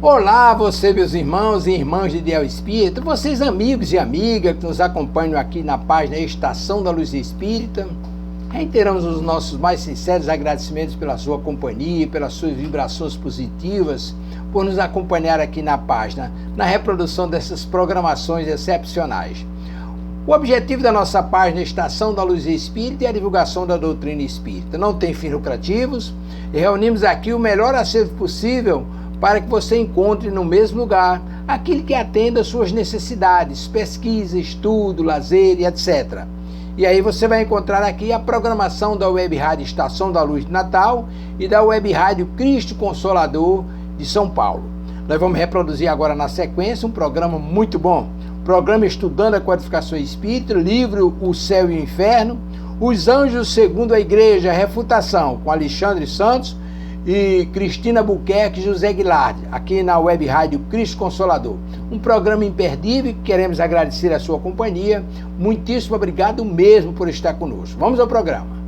Olá, você, meus irmãos e irmãs de Ideal Espírita, vocês amigos e amigas que nos acompanham aqui na página Estação da Luz Espírita. Reiteramos os nossos mais sinceros agradecimentos pela sua companhia, pelas suas vibrações positivas, por nos acompanhar aqui na página, na reprodução dessas programações excepcionais. O objetivo da nossa página Estação da Luz Espírita é a divulgação da doutrina espírita. Não tem fins lucrativos e reunimos aqui o melhor acervo possível para que você encontre no mesmo lugar aquilo que atenda às suas necessidades, pesquisa, estudo, lazer e etc. E aí você vai encontrar aqui a programação da Web Rádio Estação da Luz de Natal e da Web Rádio Cristo Consolador de São Paulo. Nós vamos reproduzir agora na sequência um programa muito bom. Programa Estudando a Codificação Espírita, livro O Céu e o Inferno, Os Anjos Segundo a Igreja, Refutação, com Alexandre Santos e Cristina Buquerque e José Guilherme, aqui na Web Rádio Cristo Consolador. Um programa imperdível, queremos agradecer a sua companhia. Muitíssimo obrigado mesmo por estar conosco. Vamos ao programa.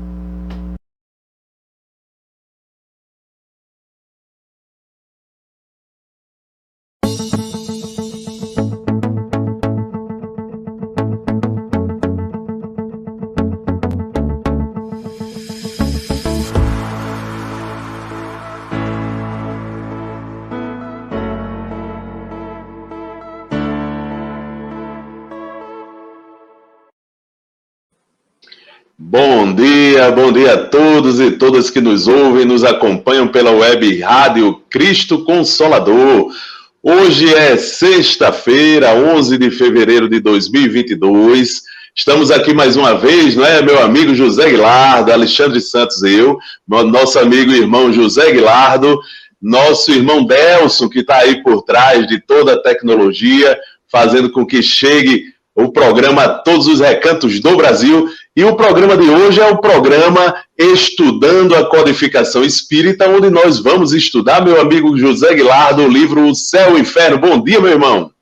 Bom dia a todos e todas que nos ouvem e nos acompanham pela Web Rádio Cristo Consolador. Hoje é sexta-feira, 11 de fevereiro de 2022. Estamos aqui mais uma vez, não é, meu amigo José Guilherme, Alexandre Santos e eu, nosso amigo e irmão José Guilherme, nosso irmão Delson, que está aí por trás de toda a tecnologia, fazendo com que chegue o programa a todos os recantos do Brasil. E o programa de hoje é o programa Estudando a Codificação Espírita, onde nós vamos estudar, meu amigo José Guilherme, o livro O Céu e o Inferno. Bom dia, meu irmão.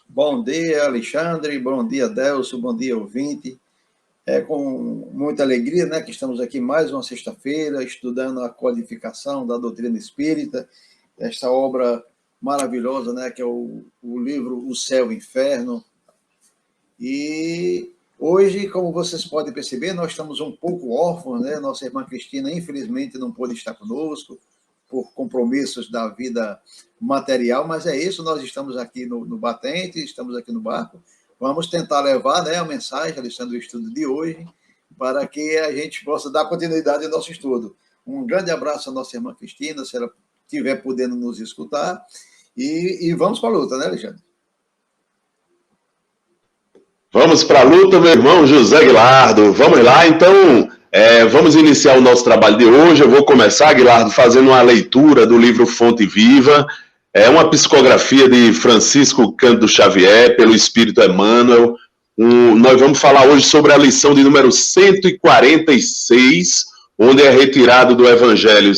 Bom dia, Alexandre. Bom dia, Delcio. Bom dia, ouvinte. É com muita alegria, né, que estamos aqui mais uma sexta-feira, estudando a codificação da doutrina espírita, esta obra maravilhosa, né, que é o livro O Céu e o Inferno. E hoje, como vocês podem perceber, nós estamos um pouco órfãos, né? Nossa irmã Cristina, infelizmente, não pôde estar conosco por compromissos da vida material, mas é isso, nós estamos aqui no batente, estamos aqui no barco. Vamos tentar levar, né, a mensagem, Alexandre, do estudo de hoje, para que a gente possa dar continuidade ao nosso estudo. Um grande abraço à nossa irmã Cristina, se ela estiver podendo nos escutar, e vamos para a luta, né, Alexandre? Vamos para a luta, meu irmão José Guilherme. Vamos lá, então, vamos iniciar o nosso trabalho de hoje. Eu vou começar, Guilherme, fazendo uma leitura do livro Fonte Viva. É uma psicografia de Francisco Cândido Xavier, pelo Espírito Emmanuel. Nós vamos falar hoje sobre a lição de número 146, onde é retirado do Evangelho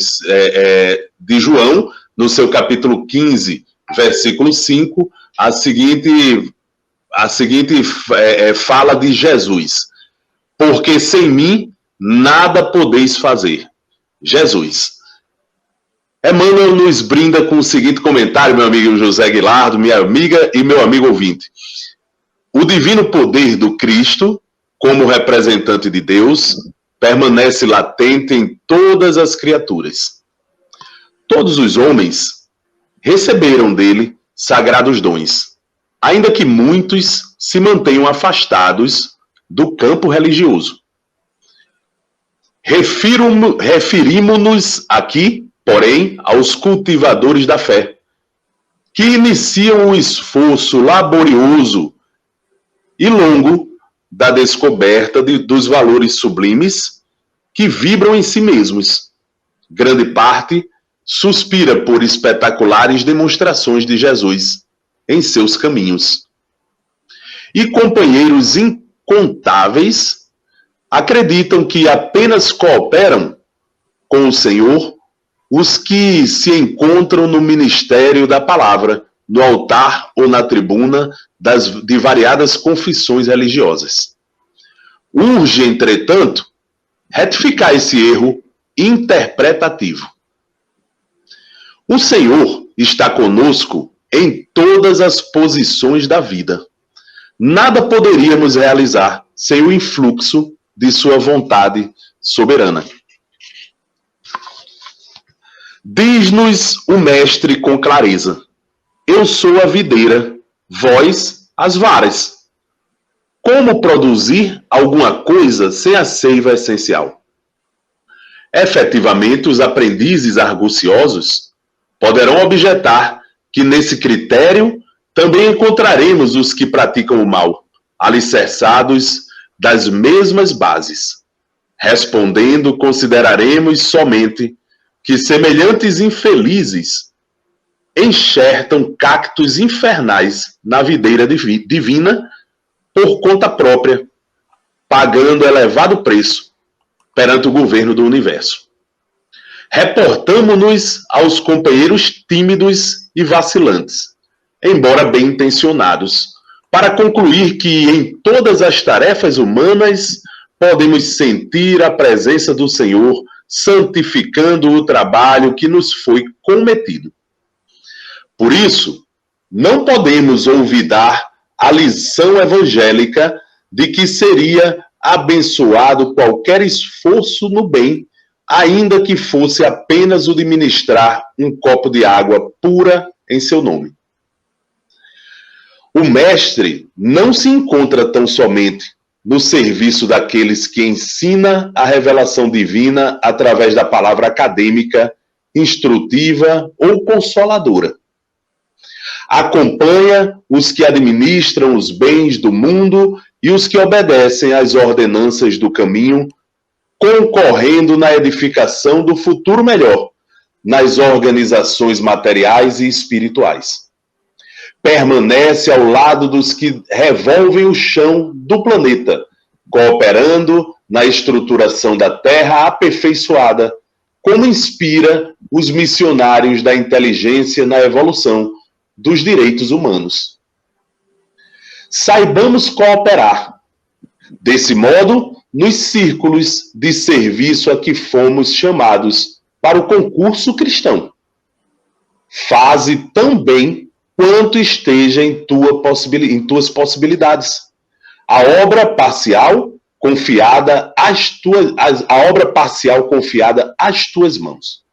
de João, no seu capítulo 15, versículo 5, a seguinte fala de Jesus: porque sem mim nada podeis fazer. Jesus. Emmanuel nos brinda com o seguinte comentário, meu amigo José Guilherme, minha amiga e meu amigo ouvinte. O divino poder do Cristo, como representante de Deus, permanece latente em todas as criaturas. Todos os homens receberam dele sagrados dons, ainda que muitos se mantenham afastados do campo religioso. Referimos-nos aqui, porém, aos cultivadores da fé, que iniciam um esforço laborioso e longo da descoberta dos valores sublimes que vibram em si mesmos. Grande parte suspira por espetaculares demonstrações de Jesus em seus caminhos. E companheiros incontáveis acreditam que apenas cooperam com o Senhor os que se encontram no ministério da palavra, no altar ou na tribuna de variadas confissões religiosas. Urge, entretanto, retificar esse erro interpretativo. O Senhor está conosco em todas as posições da vida. Nada poderíamos realizar sem o influxo de sua vontade soberana. Diz-nos o mestre com clareza: eu sou a videira, vós as varas. Como produzir alguma coisa sem a seiva essencial? Efetivamente, os aprendizes arguciosos poderão objetar que nesse critério também encontraremos os que praticam o mal, alicerçados das mesmas bases. Respondendo, consideraremos somente que semelhantes infelizes enxertam cactos infernais na videira divina por conta própria, pagando elevado preço perante o governo do universo. Reportamo-nos aos companheiros tímidos e vacilantes, embora bem intencionados, para concluir que em todas as tarefas humanas podemos sentir a presença do Senhor santificando o trabalho que nos foi cometido. Por isso, não podemos olvidar a lição evangélica de que seria abençoado qualquer esforço no bem, ainda que fosse apenas o de ministrar um copo de água pura em seu nome. O mestre não se encontra tão somente no serviço daqueles que ensina a revelação divina através da palavra acadêmica, instrutiva ou consoladora. Acompanha os que administram os bens do mundo e os que obedecem às ordenanças do caminho, concorrendo na edificação do futuro melhor, nas organizações materiais e espirituais. Permanece ao lado dos que revolvem o chão do planeta, cooperando na estruturação da terra aperfeiçoada, como inspira os missionários da inteligência na evolução dos direitos humanos. Saibamos cooperar, desse modo, nos círculos de serviço a que fomos chamados para o concurso cristão. Faze tão bem quanto esteja em tuas possibilidades. A obra parcial confiada às tuas mãos.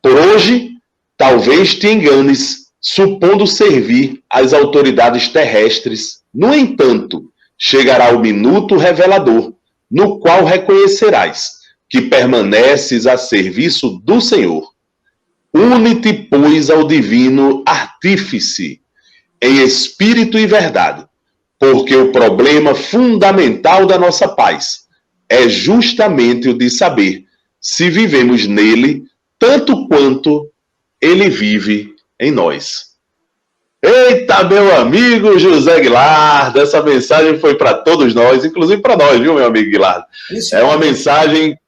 Por hoje, talvez te enganes, supondo servir às autoridades terrestres. No entanto, chegará o minuto revelador, no qual reconhecerás que permaneces a serviço do Senhor. Une-te, pois, ao divino artífice, em espírito e verdade, porque o problema fundamental da nossa paz é justamente o de saber se vivemos nele tanto quanto ele vive em nós. Eita, meu amigo José Guilardo, essa mensagem foi para todos nós, inclusive para nós, viu, meu amigo Guilardo? É uma mensagem,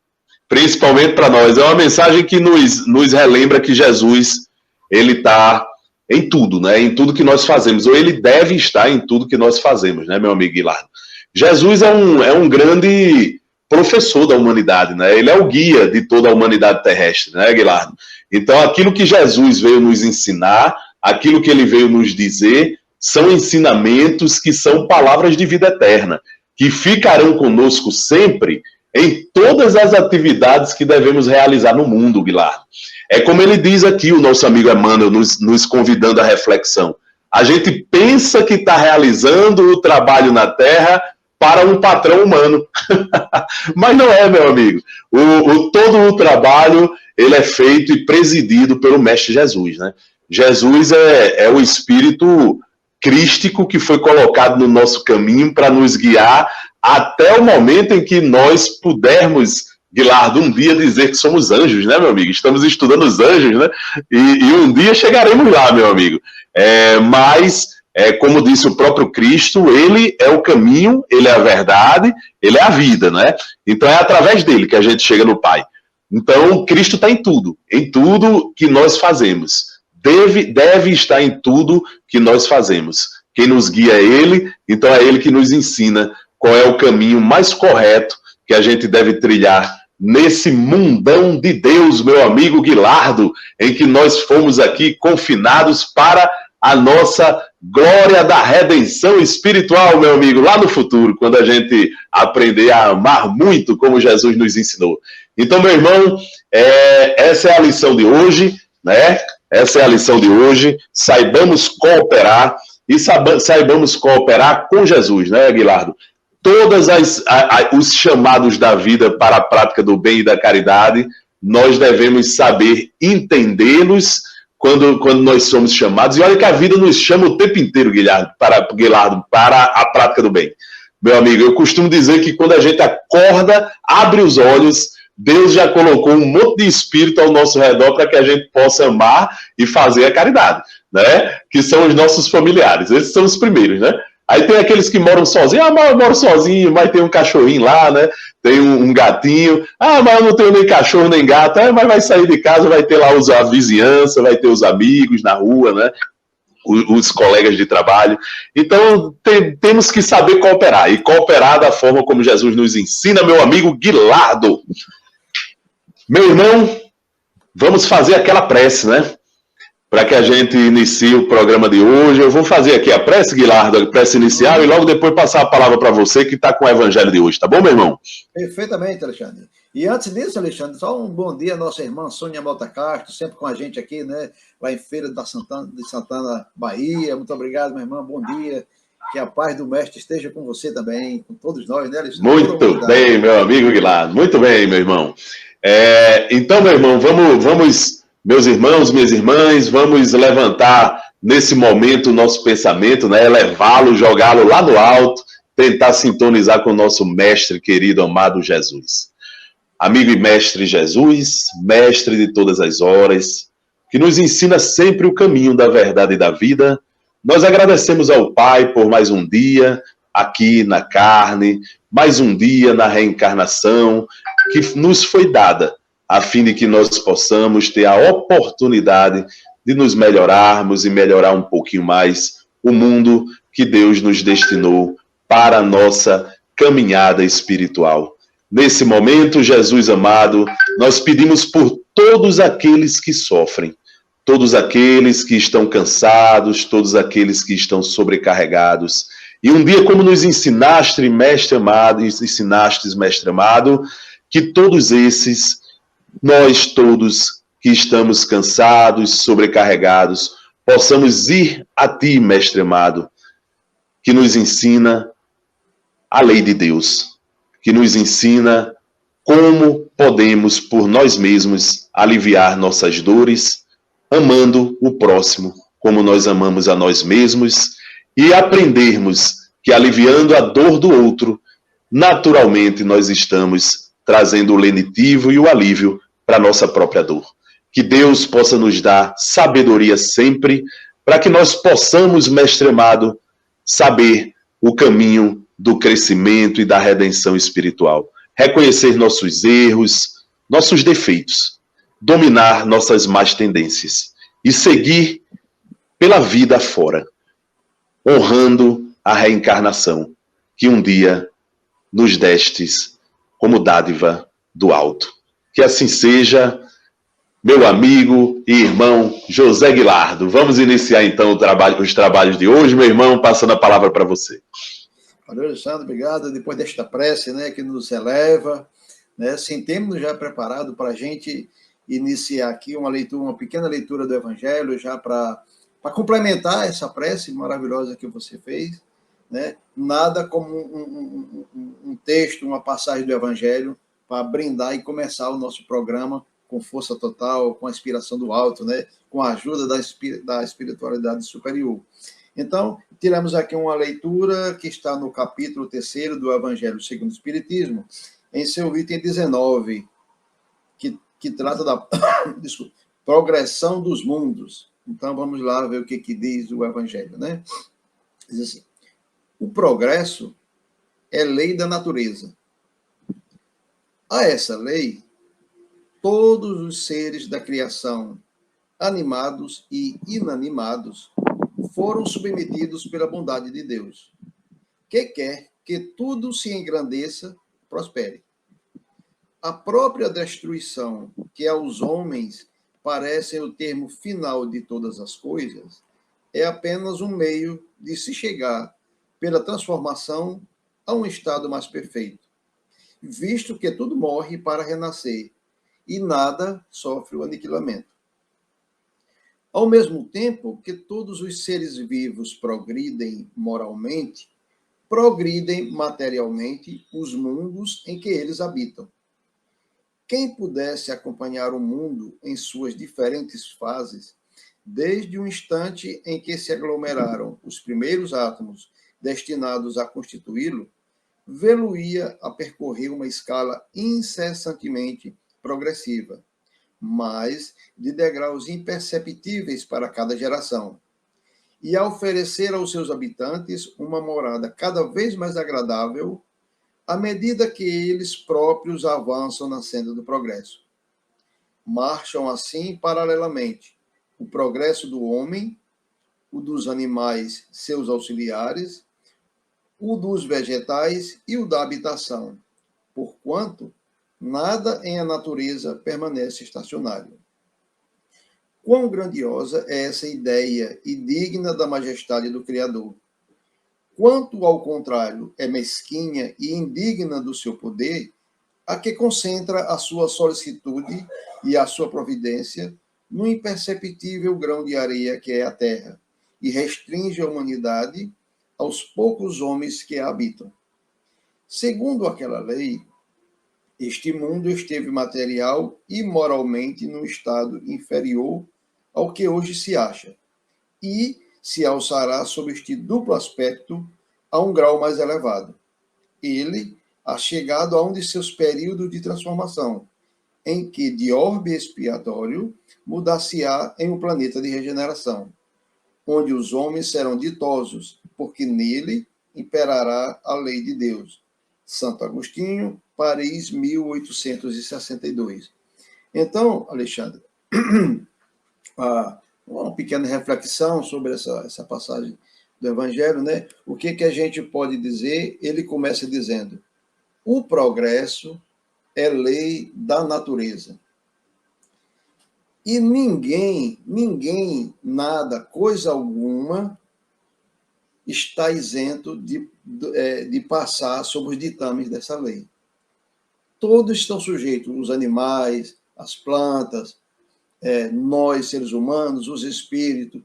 principalmente para nós, é uma mensagem que nos relembra que Jesus, ele está em tudo, né? Em tudo que nós fazemos, ou ele deve estar em tudo que nós fazemos, né, meu amigo Guilardo? Jesus é um grande professor da humanidade, né? Ele é o guia de toda a humanidade terrestre, né, Guilardo? Então, aquilo que Jesus veio nos ensinar, aquilo que ele veio nos dizer, são ensinamentos que são palavras de vida eterna, que ficarão conosco sempre em todas as atividades que devemos realizar no mundo, Guilardo. É como ele diz aqui, o nosso amigo Emmanuel, nos convidando à reflexão. A gente pensa que está realizando o trabalho na Terra para um patrão humano. Mas não é, meu amigo. Todo o trabalho, ele é feito e presidido pelo Mestre Jesus, né? Jesus é o Espírito crístico que foi colocado no nosso caminho para nos guiar até o momento em que nós pudermos, Guilardo, um dia dizer que somos anjos, né, meu amigo? Estamos estudando os anjos, né? E um dia chegaremos lá, meu amigo. Mas, como disse o próprio Cristo, ele é o caminho, ele é a verdade, ele é a vida, né? Então é através dele que a gente chega no Pai. Então, Cristo está em tudo que nós fazemos. Deve estar em tudo que nós fazemos. Quem nos guia é ele, então é ele que nos ensina qual é o caminho mais correto que a gente deve trilhar nesse mundão de Deus, meu amigo Guilardo, em que nós fomos aqui confinados para a nossa glória da redenção espiritual, meu amigo, lá no futuro, quando a gente aprender a amar muito como Jesus nos ensinou. Então, meu irmão, essa é a lição de hoje, né? Essa é a lição de hoje. Saibamos cooperar e saibamos cooperar com Jesus, né, Guilardo? Todos os chamados da vida para a prática do bem e da caridade, nós devemos saber entendê-los quando nós somos chamados. E olha que a vida nos chama o tempo inteiro, Guilardo, para a prática do bem. Meu amigo, eu costumo dizer que quando a gente acorda, abre os olhos, Deus já colocou um monte de espírito ao nosso redor para que a gente possa amar e fazer a caridade, né? Que são os nossos familiares. Esses são os primeiros, né? Aí tem aqueles que moram sozinhos. Mas eu moro sozinho, mas tem um cachorrinho lá, né? Tem um gatinho. Mas eu não tenho nem cachorro nem gato. Mas vai sair de casa, vai ter lá a vizinhança, vai ter os amigos na rua, né? Os colegas de trabalho. Então, temos que saber cooperar. E cooperar da forma como Jesus nos ensina, meu amigo Guilardo. Meu irmão, vamos fazer aquela prece, né? Para que a gente inicie o programa de hoje. Eu vou fazer aqui a prece, Guilardo, a prece inicial, e logo depois passar a palavra para você que está com o evangelho de hoje, tá bom, meu irmão? Perfeitamente, Alexandre. E antes disso, Alexandre, só um bom dia à nossa irmã Sônia Mota Castro, sempre com a gente aqui, né? Lá em Feira de Santana, Bahia. Muito obrigado, minha irmã, bom dia. Que a paz do Mestre esteja com você também, com todos nós, né, Alexandre? Muito bem, meu amigo Guilardo, muito bem, meu irmão. Então, meu irmão, vamos, meus irmãos, minhas irmãs, vamos levantar nesse momento o nosso pensamento, né? Elevá-lo, jogá-lo lá no alto, tentar sintonizar com o nosso mestre querido, amado Jesus. Amigo e mestre Jesus, mestre de todas as horas, que nos ensina sempre o caminho da verdade e da vida, nós agradecemos ao Pai por mais um dia aqui na carne, mais um dia na reencarnação, que nos foi dada, a fim de que nós possamos ter a oportunidade de nos melhorarmos e melhorar um pouquinho mais o mundo que Deus nos destinou para a nossa caminhada espiritual. Nesse momento, Jesus amado, nós pedimos por todos aqueles que sofrem, todos aqueles que estão cansados, todos aqueles que estão sobrecarregados. E um dia, como nos ensinaste, mestre amado, que todos esses, nós todos que estamos cansados, sobrecarregados, possamos ir a ti, mestre amado, que nos ensina a lei de Deus, que nos ensina como podemos, por nós mesmos, aliviar nossas dores, amando o próximo, como nós amamos a nós mesmos, e aprendermos que, aliviando a dor do outro, naturalmente nós estamos trazendo o lenitivo e o alívio para a nossa própria dor. Que Deus possa nos dar sabedoria sempre, para que nós possamos, mestre amado, saber o caminho do crescimento e da redenção espiritual. Reconhecer nossos erros, nossos defeitos, dominar nossas más tendências e seguir pela vida fora, honrando a reencarnação que um dia nos destes como dádiva do alto. Que assim seja, meu amigo e irmão José Guilardo. Vamos iniciar então os trabalhos de hoje, meu irmão, passando a palavra para você. Valeu, Alexandre, obrigado. Depois desta prece, né, que nos eleva, né, sentemos já preparado para a gente iniciar aqui uma pequena leitura do Evangelho, já para complementar essa prece maravilhosa que você fez, né? Nada como um texto, uma passagem do Evangelho para brindar e começar o nosso programa com força total, com a inspiração do alto, né? Com a ajuda da espiritualidade superior. Então, tiramos aqui uma leitura que está no capítulo 3º do Evangelho segundo o Espiritismo, em seu item 19, que trata da progressão dos mundos. Então, vamos lá ver o que diz o Evangelho, né? Diz assim: o progresso é lei da natureza. A essa lei, todos os seres da criação, animados e inanimados, foram submetidos pela bondade de Deus, que quer que tudo se engrandeça, prospere. a própria destruição, que aos homens parece o termo final de todas as coisas, é apenas um meio de se chegar, pela transformação, a um estado mais perfeito, visto que tudo morre para renascer e nada sofre o aniquilamento. Ao mesmo tempo que todos os seres vivos progridem moralmente, progridem materialmente os mundos em que eles habitam. Quem pudesse acompanhar o mundo em suas diferentes fases, desde o instante em que se aglomeraram os primeiros átomos destinados a constituí-lo, vê-lo-ia a percorrer uma escala incessantemente progressiva, mas de degraus imperceptíveis para cada geração, e a oferecer aos seus habitantes uma morada cada vez mais agradável à medida que eles próprios avançam na senda do progresso. Marcham assim paralelamente o progresso do homem, o dos animais, seus auxiliares, o dos vegetais e o da habitação, porquanto nada em a natureza permanece estacionário. Quão grandiosa é essa ideia e digna da majestade do Criador! Quanto, ao contrário, é mesquinha e indigna do seu poder, a que concentra a sua solicitude e a sua providência no imperceptível grão de areia que é a terra, e restringe a humanidade aos poucos homens que a habitam. Segundo aquela lei, este mundo esteve material e moralmente num estado inferior ao que hoje se acha, e se alçará sob este duplo aspecto a um grau mais elevado. Ele ha chegado a um de seus períodos de transformação, em que de orbe expiatório mudar-se-á em um planeta de regeneração, onde os homens serão ditosos, porque nele imperará a lei de Deus. Santo Agostinho, Paris, 1862. Então, Alexandre, uma pequena reflexão sobre essa passagem do Evangelho, né? O que a gente pode dizer? Ele começa dizendo: o progresso é lei da natureza. E ninguém, nada, coisa alguma, está isento de passar sobre os ditames dessa lei. Todos estão sujeitos, os animais, as plantas, nós, seres humanos, os espíritos,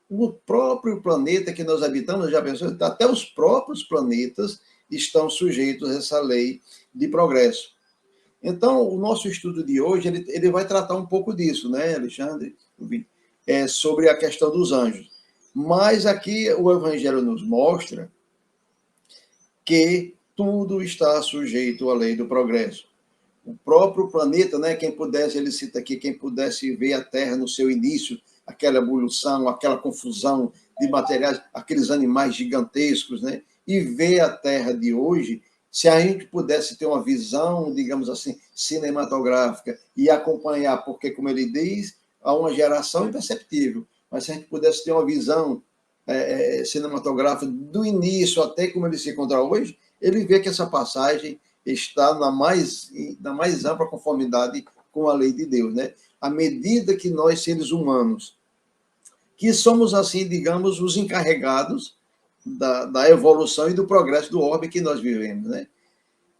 o próprio planeta que nós habitamos, já pensou? Até os próprios planetas estão sujeitos a essa lei de progresso. Então, o nosso estudo de hoje, ele vai tratar um pouco disso, né, Alexandre? Sobre a questão dos anjos. Mas aqui o Evangelho nos mostra que tudo está sujeito à lei do progresso. O próprio planeta, né, ele cita aqui, quem pudesse ver a Terra no seu início, aquela evolução, aquela confusão de materiais, aqueles animais gigantescos, né, e ver a Terra de hoje, se a gente pudesse ter uma visão, digamos assim, cinematográfica e acompanhar, porque, como ele diz, há uma geração imperceptível, mas se a gente pudesse ter uma visão cinematográfica do início até como ele se encontra hoje, ele vê que essa passagem está na mais ampla conformidade com a lei de Deus, né? À medida que nós, seres humanos, que somos, assim, digamos, os encarregados da evolução e do progresso do orbe que nós vivemos, né?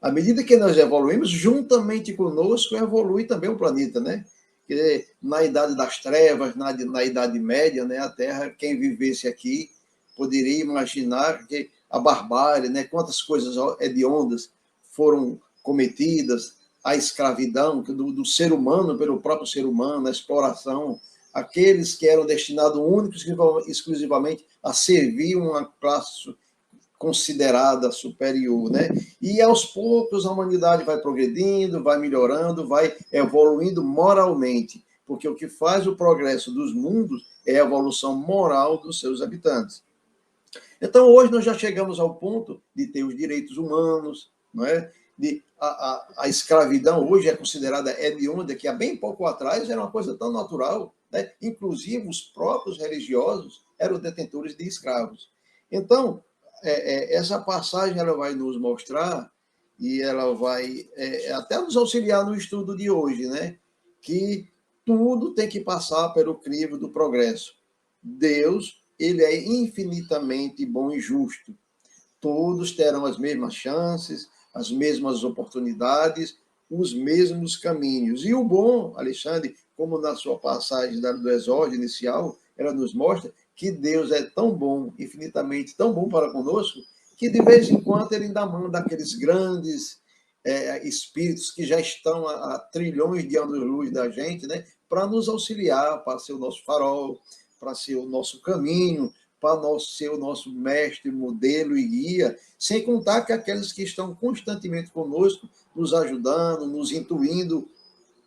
À medida que nós evoluímos, juntamente conosco evolui também o planeta, né? Que na Idade das Trevas, na Idade Média, né, a Terra, quem vivesse aqui poderia imaginar que a barbárie, né, quantas coisas hediondas foram cometidas, a escravidão do ser humano pelo próprio ser humano, a exploração, aqueles que eram destinados únicos exclusivamente a servir uma classe considerada superior, né? E aos poucos a humanidade vai progredindo, vai melhorando, vai evoluindo moralmente, porque o que faz o progresso dos mundos é a evolução moral dos seus habitantes. Então, hoje nós já chegamos ao ponto de ter os direitos humanos, não é? A escravidão hoje é considerada hedionda, que há bem pouco atrás era uma coisa tão natural, né? Inclusive os próprios religiosos eram detentores de escravos. Então, essa passagem ela vai nos mostrar e ela vai até nos auxiliar no estudo de hoje, né? Que tudo tem que passar pelo crivo do progresso. Deus, ele é infinitamente bom e justo. Todos terão as mesmas chances, as mesmas oportunidades, os mesmos caminhos. E o bom, Alexandre, como na sua passagem do exórdio inicial, ela nos mostra que Deus é tão bom, infinitamente tão bom para conosco, que de vez em quando ele ainda manda aqueles grandes espíritos que já estão a trilhões de anos-luz da gente, né, para nos auxiliar, para ser o nosso farol, para ser o nosso caminho, para ser o nosso mestre, modelo e guia, sem contar que aqueles que estão constantemente conosco, nos ajudando, nos intuindo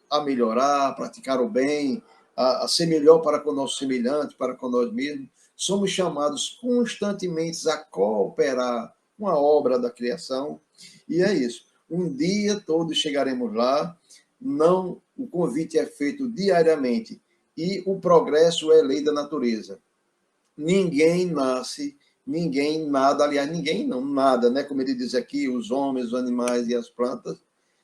a melhorar, a praticar o bem, a ser melhor para com o nosso semelhante, para com nós mesmos. Somos chamados constantemente a cooperar com a obra da criação, e é isso. Um dia todos chegaremos lá, não, o convite é feito diariamente, e o progresso é lei da natureza. Ninguém nasce, ninguém nada, aliás, ninguém não, nada, né? Como ele diz aqui, os homens, os animais e as plantas,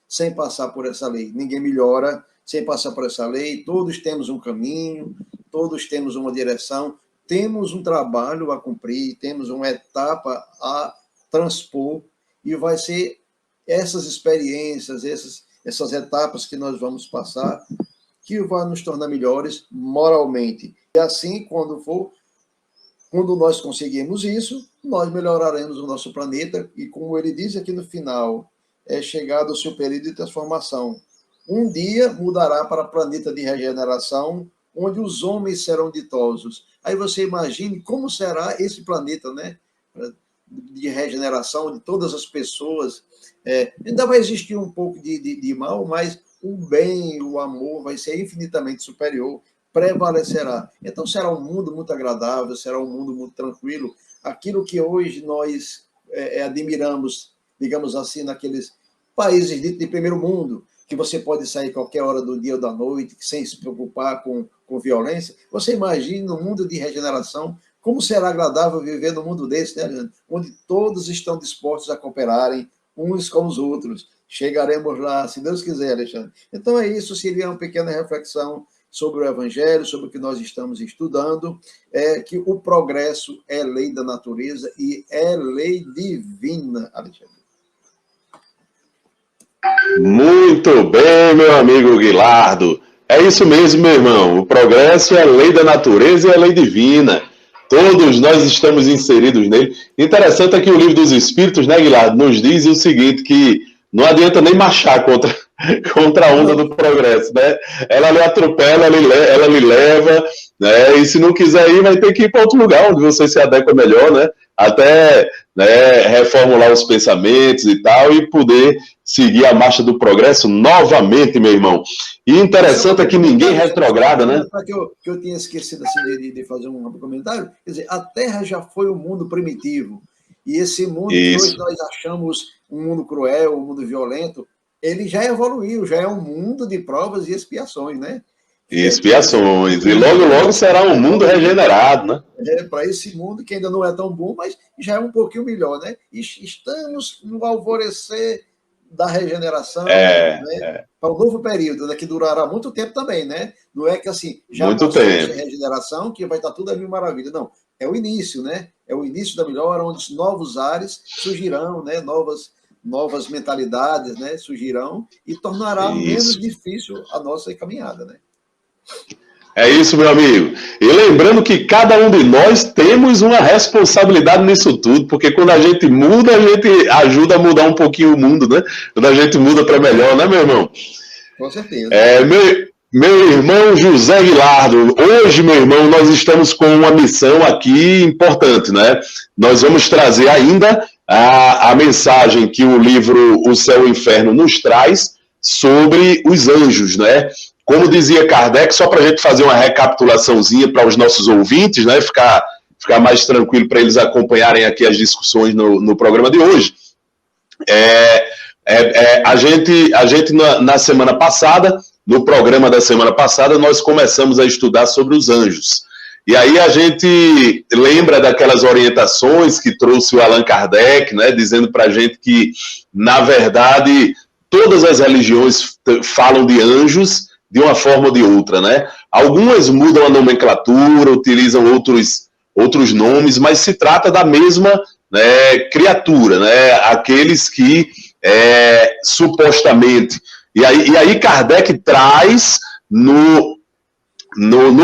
sem passar por essa lei. Ninguém melhora sem passar por essa lei. Todos temos um caminho, todos temos uma direção, temos um trabalho a cumprir, temos uma etapa a transpor, e vai ser essas experiências, essas etapas que nós vamos passar, que vai nos tornar melhores moralmente. E assim, quando nós conseguirmos isso, nós melhoraremos o nosso planeta, e como ele diz aqui no final, é chegado o seu período de transformação. Um dia mudará para planeta de regeneração, onde os homens serão ditosos. Aí você imagine como será esse planeta, né? De regeneração, onde todas as pessoas... ainda vai existir um pouco de mal, mas o bem, o amor vai ser infinitamente superior, prevalecerá. Então será um mundo muito agradável, será um mundo muito tranquilo. Aquilo que hoje nós admiramos, digamos assim, naqueles países de primeiro mundo, que você pode sair qualquer hora do dia ou da noite, sem se preocupar com violência. Você imagina no mundo de regeneração, como será agradável viver no mundo desse, né, Leandro? Onde todos estão dispostos a cooperarem uns com os outros. Chegaremos lá, se Deus quiser, Alexandre. Então é isso, seria uma pequena reflexão sobre o Evangelho, sobre o que nós estamos estudando, que o progresso é lei da natureza e é lei divina, Alexandre. Muito bem, meu amigo Guilardo. É isso mesmo, meu irmão. O progresso é lei da natureza e é lei divina. Todos nós estamos inseridos nele. Interessante é que o Livro dos Espíritos, né, Guilardo, nos diz o seguinte, que não adianta nem marchar contra a onda do progresso, né? Ela lhe atropela, ela lhe leva, né? E se não quiser ir, vai ter que ir para outro lugar, onde você se adequa melhor, né? Até, né, reformular os pensamentos e tal, e poder seguir a marcha do progresso novamente, meu irmão. E interessante é que ninguém retrograda, né? Que eu tinha esquecido assim, de fazer um comentário. Quer dizer, a Terra já foi um mundo primitivo. E esse mundo que hoje nós achamos um mundo cruel, um mundo violento, ele já evoluiu, já é um mundo de provas e expiações, né? E expiações. E logo, logo será um mundo regenerado, né? Para esse mundo que ainda não é tão bom, mas já é um pouquinho melhor, né? E estamos no alvorecer da regeneração, né? Para um novo período, né? Que durará muito tempo também, né? Não é que assim, já muito tempo. A regeneração, que vai estar tudo a mil maravilha. Não, é o início, né? É o início da melhora, onde novos ares surgirão, né? Novas mentalidades, né? Surgirão e tornará menos difícil a nossa caminhada, né? É isso, meu amigo. E lembrando que cada um de nós temos uma responsabilidade nisso tudo, porque quando a gente muda, a gente ajuda a mudar um pouquinho o mundo, né? Quando a gente muda para melhor, né, meu irmão? Com certeza. Meu irmão José Guilardo, hoje, meu irmão, nós estamos com uma missão aqui importante, né? Nós vamos trazer ainda a mensagem que o livro O Céu e o Inferno nos traz sobre os anjos, né? Como dizia Kardec, só para a gente fazer uma recapitulaçãozinha para os nossos ouvintes, né? Ficar mais tranquilo para eles acompanharem aqui as discussões no programa de hoje. A gente na semana passada, no programa da semana passada, nós começamos a estudar sobre os anjos. E aí a gente lembra daquelas orientações que trouxe o Allan Kardec, né, dizendo para a gente que, na verdade, todas as religiões falam de anjos de uma forma ou de outra, né? Algumas mudam a nomenclatura, utilizam outros nomes, mas se trata da mesma, né, criatura, né? Aqueles que supostamente... E aí Kardec traz, no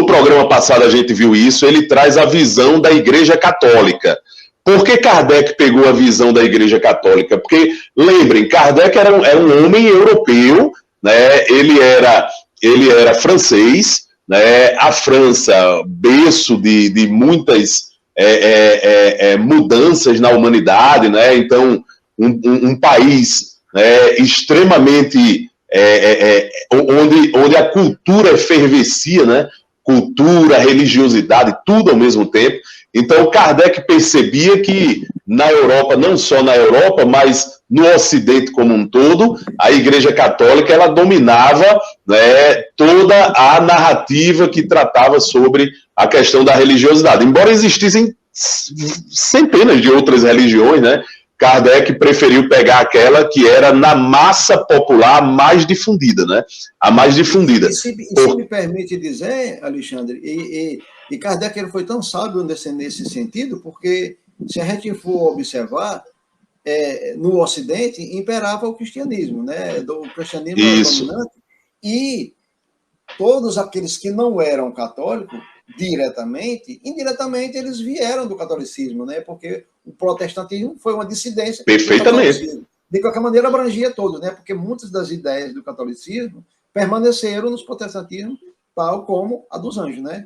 programa passado a gente viu isso, ele traz a visão da Igreja Católica. Por que Kardec pegou a visão da Igreja Católica? Porque, lembrem, Kardec era um homem europeu, né? Ele era francês, né? A França, berço de muitas mudanças na humanidade, né? Então, um país extremamente... onde a cultura efervescia, né? Cultura, religiosidade, tudo ao mesmo tempo. Então, Kardec percebia que na Europa, não só na Europa, mas no Ocidente como um todo, a Igreja Católica ela dominava, né, toda a narrativa que tratava sobre a questão da religiosidade. Embora existissem centenas de outras religiões, né, Kardec preferiu pegar aquela que era na massa popular mais difundida, né? A mais difundida. Se me permite dizer, Alexandre, e Kardec ele foi tão sábio nesse sentido, porque se a gente for observar, no Ocidente imperava o cristianismo, né? O cristianismo era dominante, e todos aqueles que não eram católicos, indiretamente eles vieram do catolicismo, né? Porque o protestantismo foi uma dissidência. Perfeitamente. De qualquer maneira, abrangia todos, né? Porque muitas das ideias do catolicismo permaneceram nos protestantismos, tal como a dos anjos, né?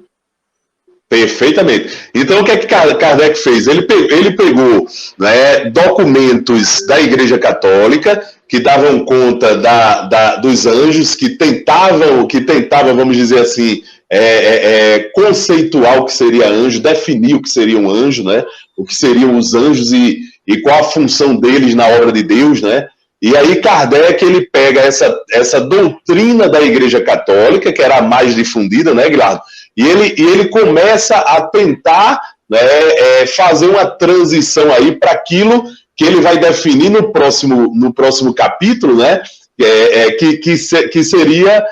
Perfeitamente. Então, o que é que Kardec fez? Ele pegou, né, documentos da Igreja Católica que davam conta dos anjos, que tentavam, vamos dizer assim, conceituar o que seria anjo, definir o que seria um anjo, né? O que seriam os anjos e qual a função deles na obra de Deus, né? E aí Kardec ele pega essa doutrina da Igreja Católica, que era a mais difundida, né, Guilherme? E ele começa a tentar, né, fazer uma transição aí para aquilo que ele vai definir no próximo capítulo, né? Que seria,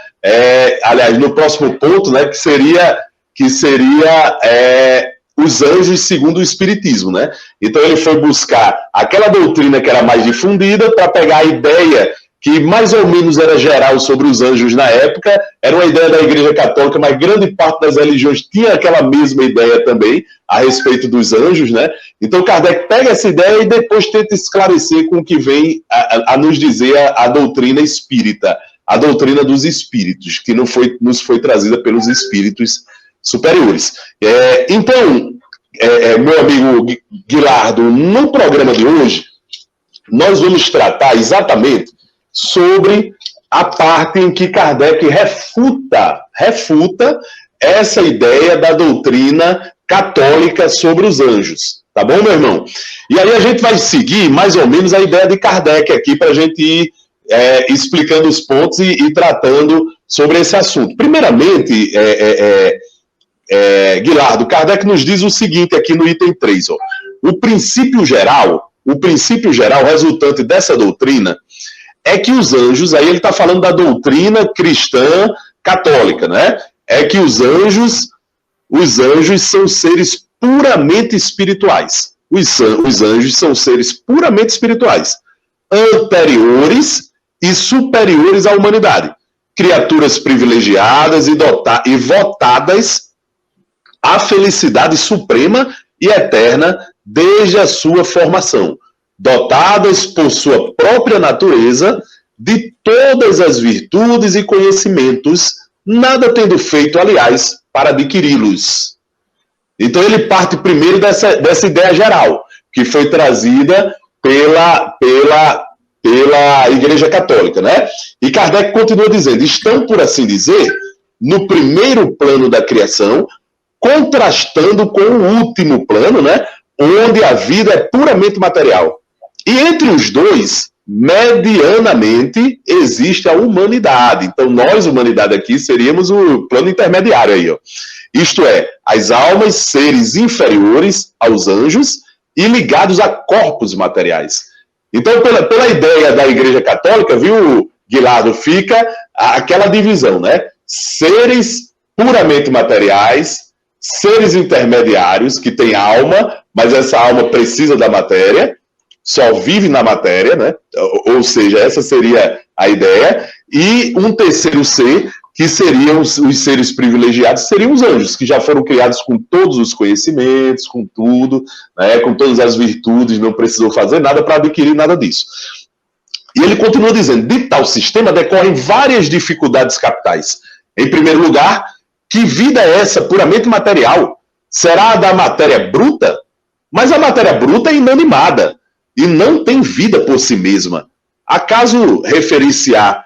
aliás, no próximo ponto, né? Que seria os anjos segundo o Espiritismo, né? Então ele foi buscar aquela doutrina que era mais difundida para pegar a ideia que mais ou menos era geral sobre os anjos na época, era uma ideia da Igreja Católica, mas grande parte das religiões tinha aquela mesma ideia também a respeito dos anjos, né? Então Kardec pega essa ideia e depois tenta esclarecer com o que vem a nos dizer a doutrina espírita, a doutrina dos espíritos, que nos foi trazida pelos espíritos superiores. Então, meu amigo Guilardo, no programa de hoje, nós vamos tratar exatamente sobre a parte em que Kardec refuta essa ideia da doutrina católica sobre os anjos. Tá bom, meu irmão? E aí a gente vai seguir mais ou menos a ideia de Kardec aqui para a gente ir explicando os pontos e tratando sobre esse assunto. Primeiramente, Guilardo, Kardec nos diz o seguinte aqui no item 3. Ó. O princípio geral resultante dessa doutrina é que os anjos, aí ele está falando da doutrina cristã católica, né? É que os anjos são seres puramente espirituais. Os anjos são seres puramente espirituais, anteriores e superiores à humanidade. Criaturas privilegiadas e votadas à felicidade suprema e eterna desde a sua formação, dotadas por sua própria natureza de todas as virtudes e conhecimentos, nada tendo feito, aliás, para adquiri-los. Então ele parte primeiro dessa ideia geral, que foi trazida pela Igreja Católica, né? E Kardec continua dizendo, estão, por assim dizer, no primeiro plano da criação, contrastando com o último plano, né? Onde a vida é puramente material. E entre os dois, medianamente existe a humanidade. Então, nós, humanidade aqui, seríamos o plano intermediário aí, ó. Isto é, as almas, seres inferiores aos anjos e ligados a corpos materiais. Então, pela ideia da Igreja Católica, viu, Guilardo, fica aquela divisão, né? Seres puramente materiais, seres intermediários que têm alma, mas essa alma precisa da matéria, só vive na matéria, né? Ou seja, essa seria a ideia. E um terceiro ser, que seriam os seres privilegiados, seriam os anjos, que já foram criados com todos os conhecimentos, com tudo, né? Com todas as virtudes, não precisou fazer nada para adquirir nada disso. E ele continua dizendo, de tal sistema decorrem várias dificuldades capitais. Em primeiro lugar, que vida é essa puramente material? Será a da matéria bruta? Mas a matéria bruta é inanimada e não tem vida por si mesma. Acaso referir-se-á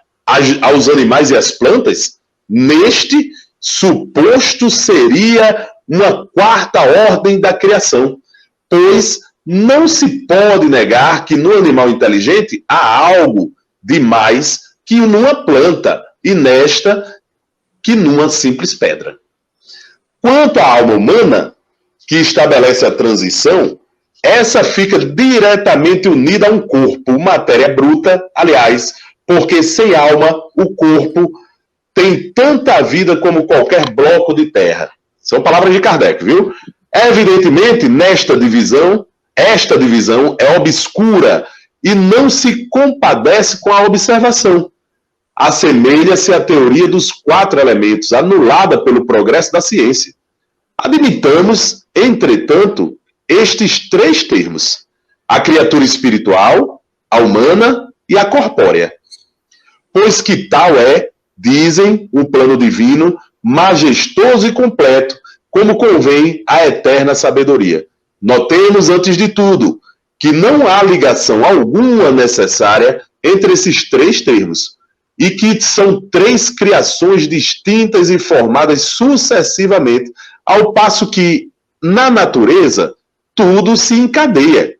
aos animais e às plantas? Neste, suposto seria uma quarta ordem da criação, pois não se pode negar que no animal inteligente há algo de mais que numa planta, e nesta, que numa simples pedra. Quanto à alma humana, que estabelece a transição, essa fica diretamente unida a um corpo, matéria bruta, aliás, porque sem alma, o corpo tem tanta vida como qualquer bloco de terra. São palavras de Kardec, viu? Evidentemente, esta divisão é obscura e não se compadece com a observação. Assemelha-se à teoria dos 4 elementos, anulada pelo progresso da ciência. Admitamos, entretanto, estes 3 termos: a criatura espiritual, a humana e a corpórea. Pois que tal é, dizem, o plano divino, majestoso e completo, como convém à eterna sabedoria. Notemos, antes de tudo, que não há ligação alguma necessária entre esses 3 termos, e que são 3 criações distintas e formadas sucessivamente, ao passo que, na natureza, tudo se encadeia,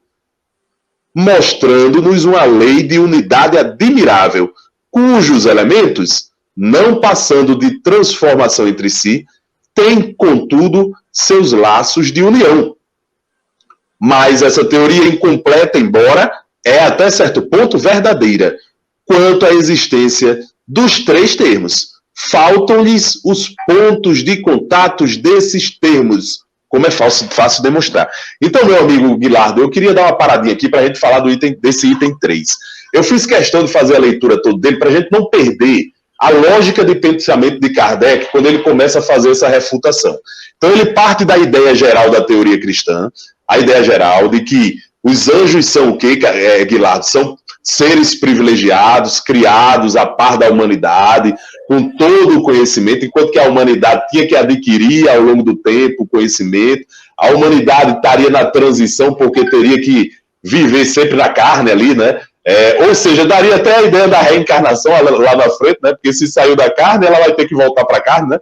mostrando-nos uma lei de unidade admirável, cujos elementos, não passando de transformação entre si, têm, contudo, seus laços de união. Mas essa teoria incompleta, embora é até certo ponto verdadeira, quanto à existência dos 3 termos. Faltam-lhes os pontos de contatos desses termos, como é fácil demonstrar. Então, meu amigo Guilardo, eu queria dar uma paradinha aqui para a gente falar desse item 3. Eu fiz questão de fazer a leitura toda dele para a gente não perder a lógica de pensamento de Kardec quando ele começa a fazer essa refutação. Então, ele parte da ideia geral da teoria cristã, a ideia geral de que os anjos são o quê, Guilardo? São seres privilegiados, criados a par da humanidade, com todo o conhecimento, enquanto que a humanidade tinha que adquirir ao longo do tempo o conhecimento, a humanidade estaria na transição porque teria que viver sempre na carne ali, né? Ou seja, daria até a ideia da reencarnação lá na frente, né? Porque se saiu da carne, ela vai ter que voltar para a carne, né?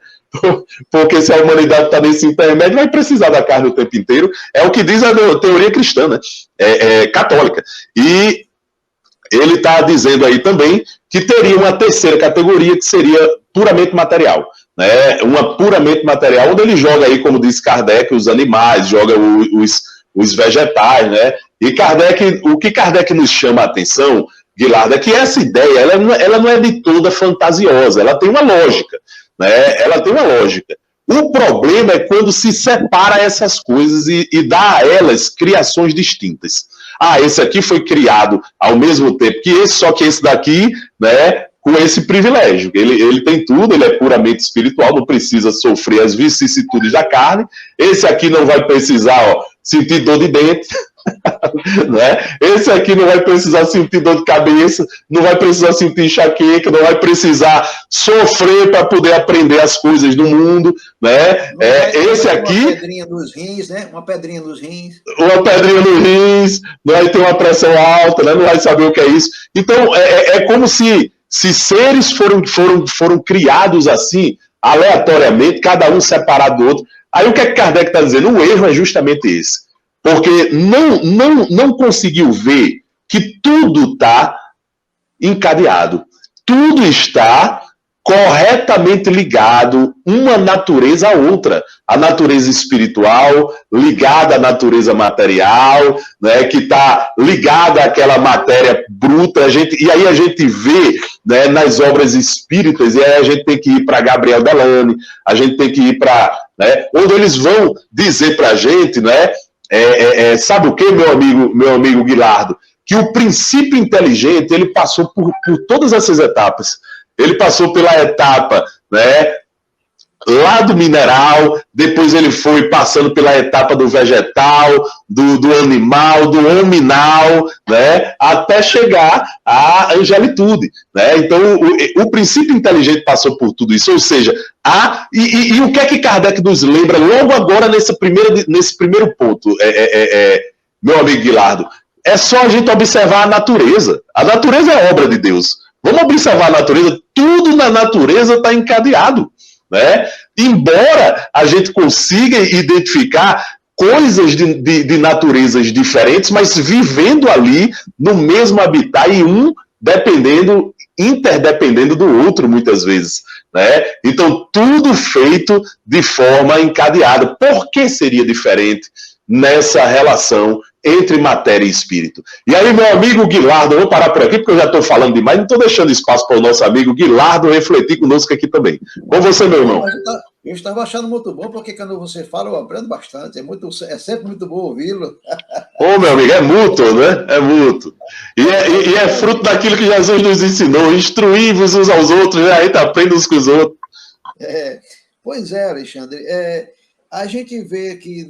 Porque se a humanidade está nesse intermédio, vai precisar da carne o tempo inteiro. É o que diz a teoria cristã, né? Católica. E ele está dizendo aí também que teria uma terceira categoria que seria puramente material, né? Uma puramente material, onde ele joga aí, como diz Kardec, os animais, joga os vegetais, né? E Kardec, o que Kardec nos chama a atenção, Guilardo, é que essa ideia ela não é de toda fantasiosa, ela tem uma lógica, né? Ela tem uma lógica. O problema é quando se separa essas coisas e dá a elas criações distintas. Esse aqui foi criado ao mesmo tempo que esse, só que esse daqui, né, com esse privilégio. Ele tem tudo, ele é puramente espiritual, não precisa sofrer as vicissitudes da carne. Esse aqui não vai precisar sentir dor de dente, né? Esse aqui não vai precisar sentir dor de cabeça, não vai precisar sentir enxaqueca, não vai precisar sofrer para poder aprender as coisas do mundo, né? Esse aqui... Uma pedrinha nos rins, né? Uma pedrinha nos rins. Uma pedrinha nos rins, não vai ter uma pressão alta, né? Não vai saber o que é isso. Então, é como se seres foram criados assim, aleatoriamente, cada um separado do outro. Aí o que é que Kardec está dizendo? O erro é justamente esse. Porque não conseguiu ver que tudo está encadeado. Tudo está corretamente ligado, uma natureza à outra. A natureza espiritual ligada à natureza material, né, que está ligada àquela matéria bruta. E aí a gente vê, né, nas obras espíritas, e aí a gente tem que ir para Gabriel Delane, a gente tem que ir para... Né, onde eles vão dizer para a gente, né, sabe o que, meu amigo Guilardo? Que o princípio inteligente, ele passou por todas essas etapas. Ele passou pela etapa, né, lá do mineral, depois ele foi passando pela etapa do vegetal, do animal, do hominal, né, até chegar à angelitude. Né? Então, o princípio inteligente passou por tudo isso. Ou seja, e o que é que Kardec nos lembra logo agora nesse primeiro ponto, meu amigo Guilardo? É só a gente observar a natureza. A natureza é obra de Deus. Vamos observar a natureza. Tudo na natureza está encadeado. Né? Embora a gente consiga identificar coisas de naturezas diferentes, mas vivendo ali no mesmo habitat e interdependendo do outro, muitas vezes. Né? Então, tudo feito de forma encadeada. Por que seria diferente nessa relação entre matéria e espírito? E aí, meu amigo Guilardo, eu vou parar por aqui, porque eu já estou falando demais, não estou deixando espaço para o nosso amigo Guilardo refletir conosco aqui também. Com você, meu irmão. Eu estava achando muito bom, porque quando você fala, eu aprendo bastante. É sempre muito bom ouvi-lo. Ô, meu amigo, é mútuo, né? É mútuo. E é fruto daquilo que Jesus nos ensinou, instruir-vos uns aos outros, né? A gente aprende uns com os outros. Pois é, Alexandre. A gente vê aqui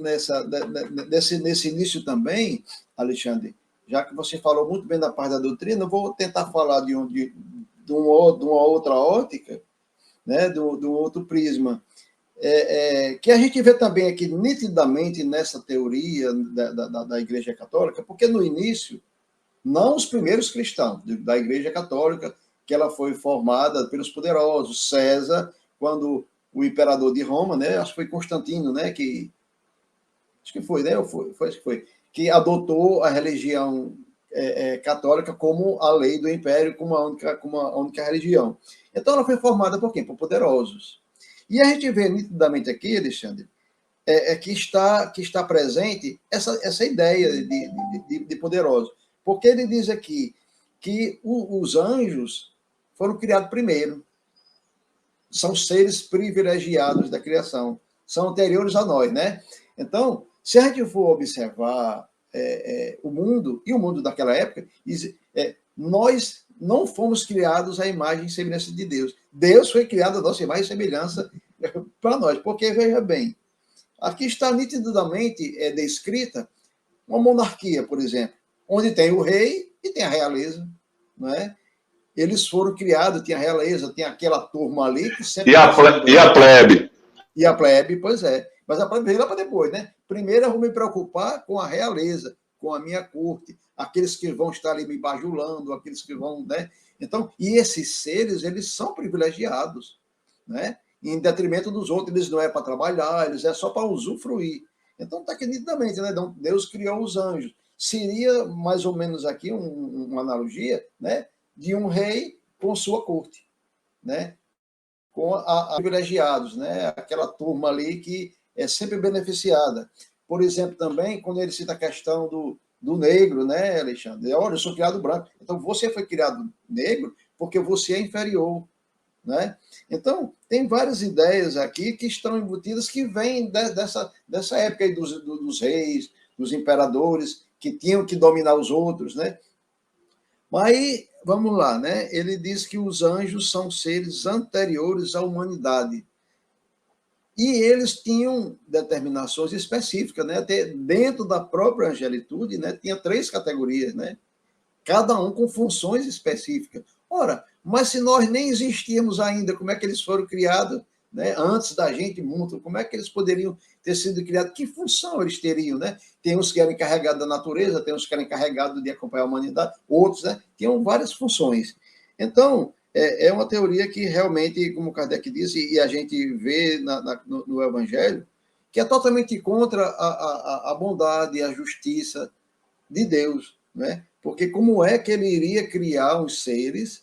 nesse início também, Alexandre, já que você falou muito bem da parte da doutrina, eu vou tentar falar de uma outra ótica, né, de um outro prisma, que a gente vê também aqui nitidamente nessa teoria da Igreja Católica, porque no início, não os primeiros cristãos da Igreja Católica, que ela foi formada pelos poderosos, César, quando o imperador de Roma, né? Acho que foi Constantino, né? Acho que foi, né? Acho que foi. Que adotou a religião católica como a lei do império, como a única religião. Então, ela foi formada por quem? Por poderosos. E a gente vê nitidamente aqui, Alexandre, que está presente essa ideia de poderosos. Porque ele diz aqui que os anjos foram criados primeiro. São seres privilegiados da criação, são anteriores a nós, né? Então, se a gente for observar o mundo, e o mundo daquela época, nós não fomos criados à imagem e semelhança de Deus. Deus foi criado à nossa imagem e semelhança para nós, porque, veja bem, aqui está nitidamente descrita uma monarquia, por exemplo, onde tem o rei e tem a realeza, não é? Eles foram criados, tinha a realeza, tinha aquela turma ali que sempre... E a plebe. E a plebe, pois é. Mas a plebe veio lá para depois, né? Primeiro eu vou me preocupar com a realeza, com a minha corte, aqueles que vão estar ali me bajulando, aqueles que vão, né? Então, e esses seres, eles são privilegiados, né? Em detrimento dos outros, eles não é para trabalhar, eles é só para usufruir. Então, está aqui nitidamente, né? Deus criou os anjos. Seria mais ou menos aqui uma analogia, né? De um rei com sua corte, né? Com a privilegiados, né? Aquela turma ali que é sempre beneficiada. Por exemplo, também, quando ele cita a questão do negro, né, Alexandre? Olha, eu sou criado branco. Então, você foi criado negro porque você é inferior, né? Então, tem várias ideias aqui que estão embutidas que vêm dessa época aí dos reis, dos imperadores, que tinham que dominar os outros, né? Mas, vamos lá, né? Ele diz que os anjos são seres anteriores à humanidade. E eles tinham determinações específicas, né? Até dentro da própria angelitude, né? Tinha 3 categorias, né? Cada um com funções específicas. Ora, mas se nós nem existíamos ainda, como é que eles foram criados, né? Antes da gente, muito, como é que eles poderiam ter sido criados? Que função eles teriam, né? Tem uns que eram encarregados da natureza, tem uns que eram encarregados de acompanhar a humanidade, outros, né? Tinham várias funções. Então, é uma teoria que realmente, como Kardec disse, e a gente vê no Evangelho, que é totalmente contra a bondade e a justiça de Deus. né? Porque como é que ele iria criar uns seres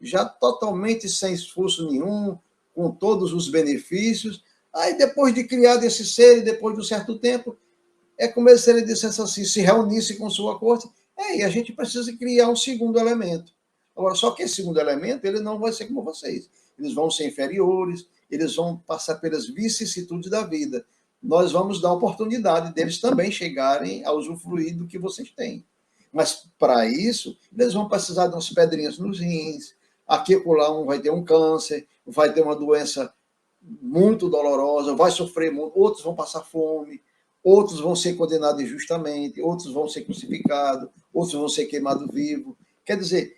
já totalmente sem esforço nenhum, com todos os benefícios? Aí, depois de criar esse ser, depois de um certo tempo, é como se ele dissesse assim, se reunisse com sua corte, e a gente precisa criar um segundo elemento. Agora, só que esse segundo elemento, ele não vai ser como vocês. Eles vão ser inferiores, eles vão passar pelas vicissitudes da vida. Nós vamos dar a oportunidade deles também chegarem a usufruir do que vocês têm. Mas, para isso, eles vão precisar de umas pedrinhas nos rins, aqui ou lá um vai ter um câncer, vai ter uma doença muito dolorosa, vai sofrer muito, outros vão passar fome, outros vão ser condenados injustamente, outros vão ser crucificados, outros vão ser queimados vivos. Quer dizer,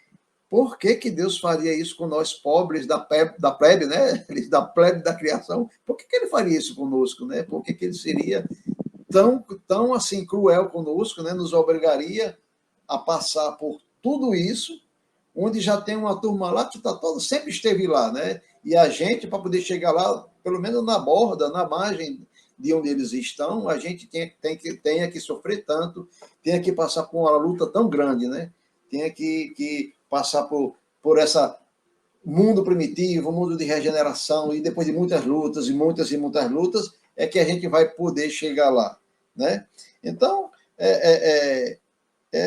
por que Deus faria isso com nós pobres da plebe, né? Da plebe da criação? Por que ele faria isso conosco, né? Por que ele seria tão assim cruel conosco, né? Nos obrigaria a passar por tudo isso, onde já tem uma turma lá que sempre esteve lá, né? E a gente, para poder chegar lá, pelo menos na borda, na margem de onde eles estão, a gente tenha que sofrer tanto, tenha que passar por uma luta tão grande, né? Tenha que passar por esse mundo primitivo, mundo de regeneração, e depois de muitas lutas, e muitas lutas, é que a gente vai poder chegar lá, né? Então,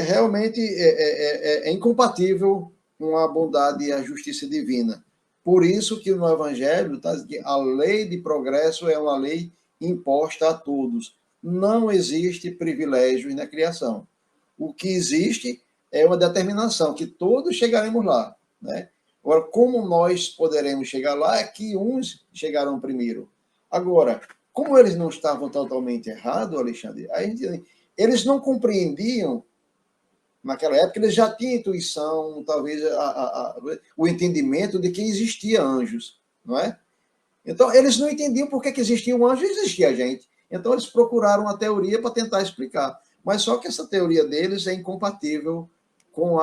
realmente incompatível com a bondade e a justiça divina. Por isso que no Evangelho está que a lei de progresso é uma lei imposta a todos. Não existe privilégios na criação. O que existe é uma determinação, que todos chegaremos lá, né? Agora, como nós poderemos chegar lá é que uns chegarão primeiro. Agora, como eles não estavam totalmente errados, Alexandre, eles não compreendiam, naquela época, eles já tinham intuição, talvez o entendimento de que existia anjos, não é? Então, eles não entendiam por que existia um anjo e existia a gente. Então, eles procuraram uma teoria para tentar explicar. Mas só que essa teoria deles é incompatível com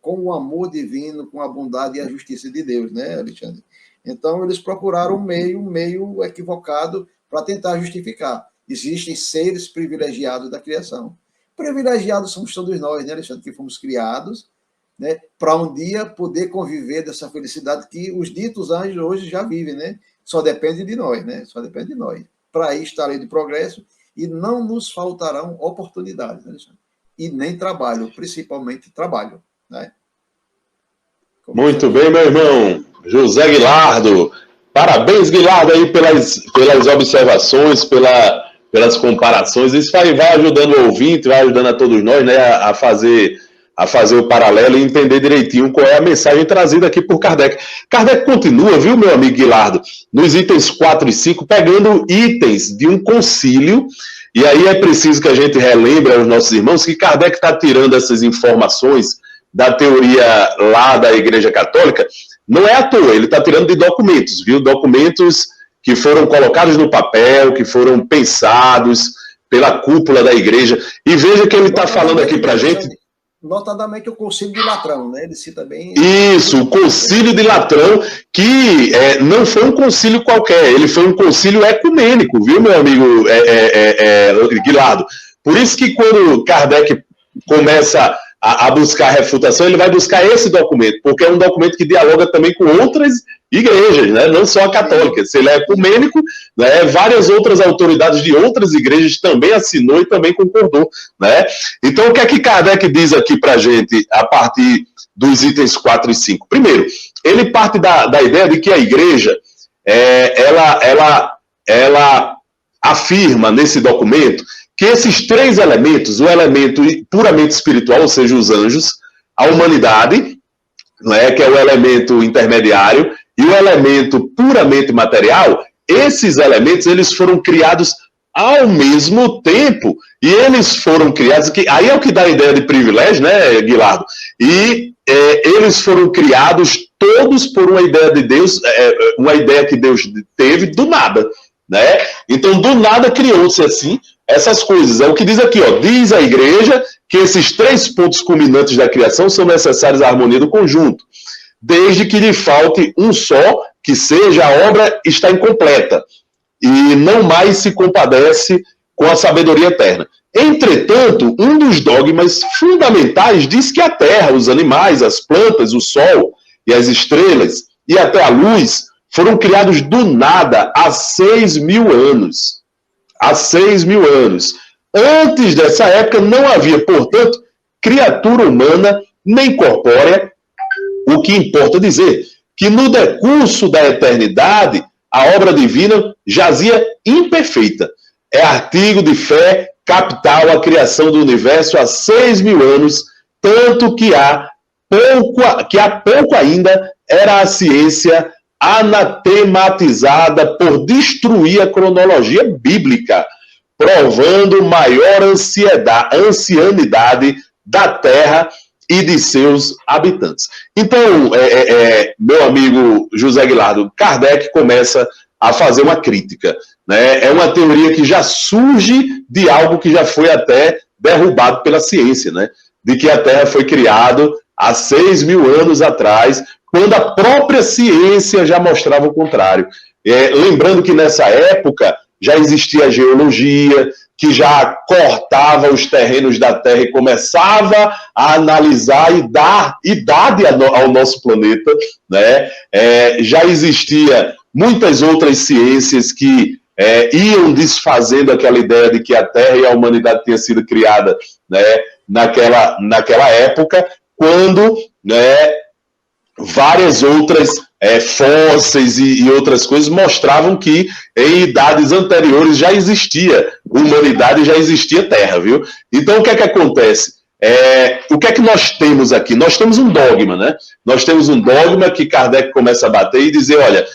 o amor divino, com a bondade e a justiça de Deus, né, Alexandre? Então, eles procuraram um meio equivocado para tentar justificar. Existem seres privilegiados da criação. Privilegiados somos todos nós, né, Alexandre, que fomos criados, né, para um dia poder conviver dessa felicidade que os ditos anjos hoje já vivem, né? Só depende de nós, né? Só depende de nós. Para isso está a lei de progresso e não nos faltarão oportunidades, né, Alexandre? E nem trabalho, principalmente trabalho, né? Muito bem, meu irmão José Guilardo. Parabéns, Guilardo, aí pelas observações, pelas comparações. Isso vai ajudando o ouvinte, vai ajudando a todos nós, né, a fazer o paralelo e entender direitinho qual é a mensagem trazida aqui por Kardec. Kardec continua, viu, meu amigo Guilardo, nos itens 4 e 5, pegando itens de um concílio. E aí é preciso que a gente relembre aos nossos irmãos que Kardec está tirando essas informações da teoria lá da Igreja Católica, não é à toa, ele está tirando de documentos, viu? Documentos que foram colocados no papel, que foram pensados pela cúpula da Igreja. E veja que ele está falando aqui para a gente... Notadamente o Concílio de Latrão, né? Ele cita bem... Isso, o Concílio de Latrão, que não foi um concílio qualquer, ele foi um concílio ecumênico, viu, meu amigo Guilardo? Por isso que quando Kardec começa a buscar refutação, ele vai buscar esse documento, porque é um documento que dialoga também com outras igrejas, né? Não só a católica. Se ele é ecumênico, né? Várias outras autoridades de outras igrejas também assinou e também concordou, né? Então, o que é que Kardec diz aqui para a gente a partir dos itens 4 e 5? Primeiro, ele parte da ideia de que a igreja, ela afirma nesse documento que esses três elementos, o elemento puramente espiritual, ou seja, os anjos, a humanidade, né, que é o elemento intermediário, e o elemento puramente material, esses elementos eles foram criados ao mesmo tempo, e eles foram criados, aí é o que dá a ideia de privilégio, né, Guilardo? E eles foram criados todos por uma ideia de Deus, uma ideia que Deus teve do nada, né? Então, do nada criou-se assim essas coisas. É o que diz aqui, ó. Diz a igreja que esses três pontos culminantes da criação são necessários à harmonia do conjunto, desde que lhe falte um só, que seja a obra está incompleta, e não mais se compadece com a sabedoria eterna. Entretanto, um dos dogmas fundamentais diz que a Terra, os animais, as plantas, o Sol e as estrelas e até a luz foram criados do nada há 6.000 anos. Há 6.000 anos. Antes dessa época não havia, portanto, criatura humana nem corpórea. O que importa dizer que no decurso da eternidade, a obra divina jazia imperfeita. É artigo de fé capital a criação do universo há 6.000 anos, tanto que há pouco ainda era a ciência anatematizada por destruir a cronologia bíblica, provando maior ancianidade da Terra e de seus habitantes. Então, meu amigo José Guilardo, Kardec começa a fazer uma crítica, né? É uma teoria que já surge de algo que já foi até derrubado pela ciência, né? De que a Terra foi criada há 6.000 anos atrás, quando a própria ciência já mostrava o contrário. Lembrando que nessa época já existia a geologia, que já cortava os terrenos da Terra e começava a analisar e dar idade ao nosso planeta, né? Já existia muitas outras ciências que iam desfazendo aquela ideia de que a Terra e a humanidade tinha sido criada, né, naquela época, quando, né, várias outras fósseis e outras coisas mostravam que em idades anteriores já existia humanidade, já existia Terra, viu? Então, o que é que acontece? O que é que nós temos aqui? Nós temos um dogma, né? Nós temos um dogma que Kardec começa a bater e dizer, olha,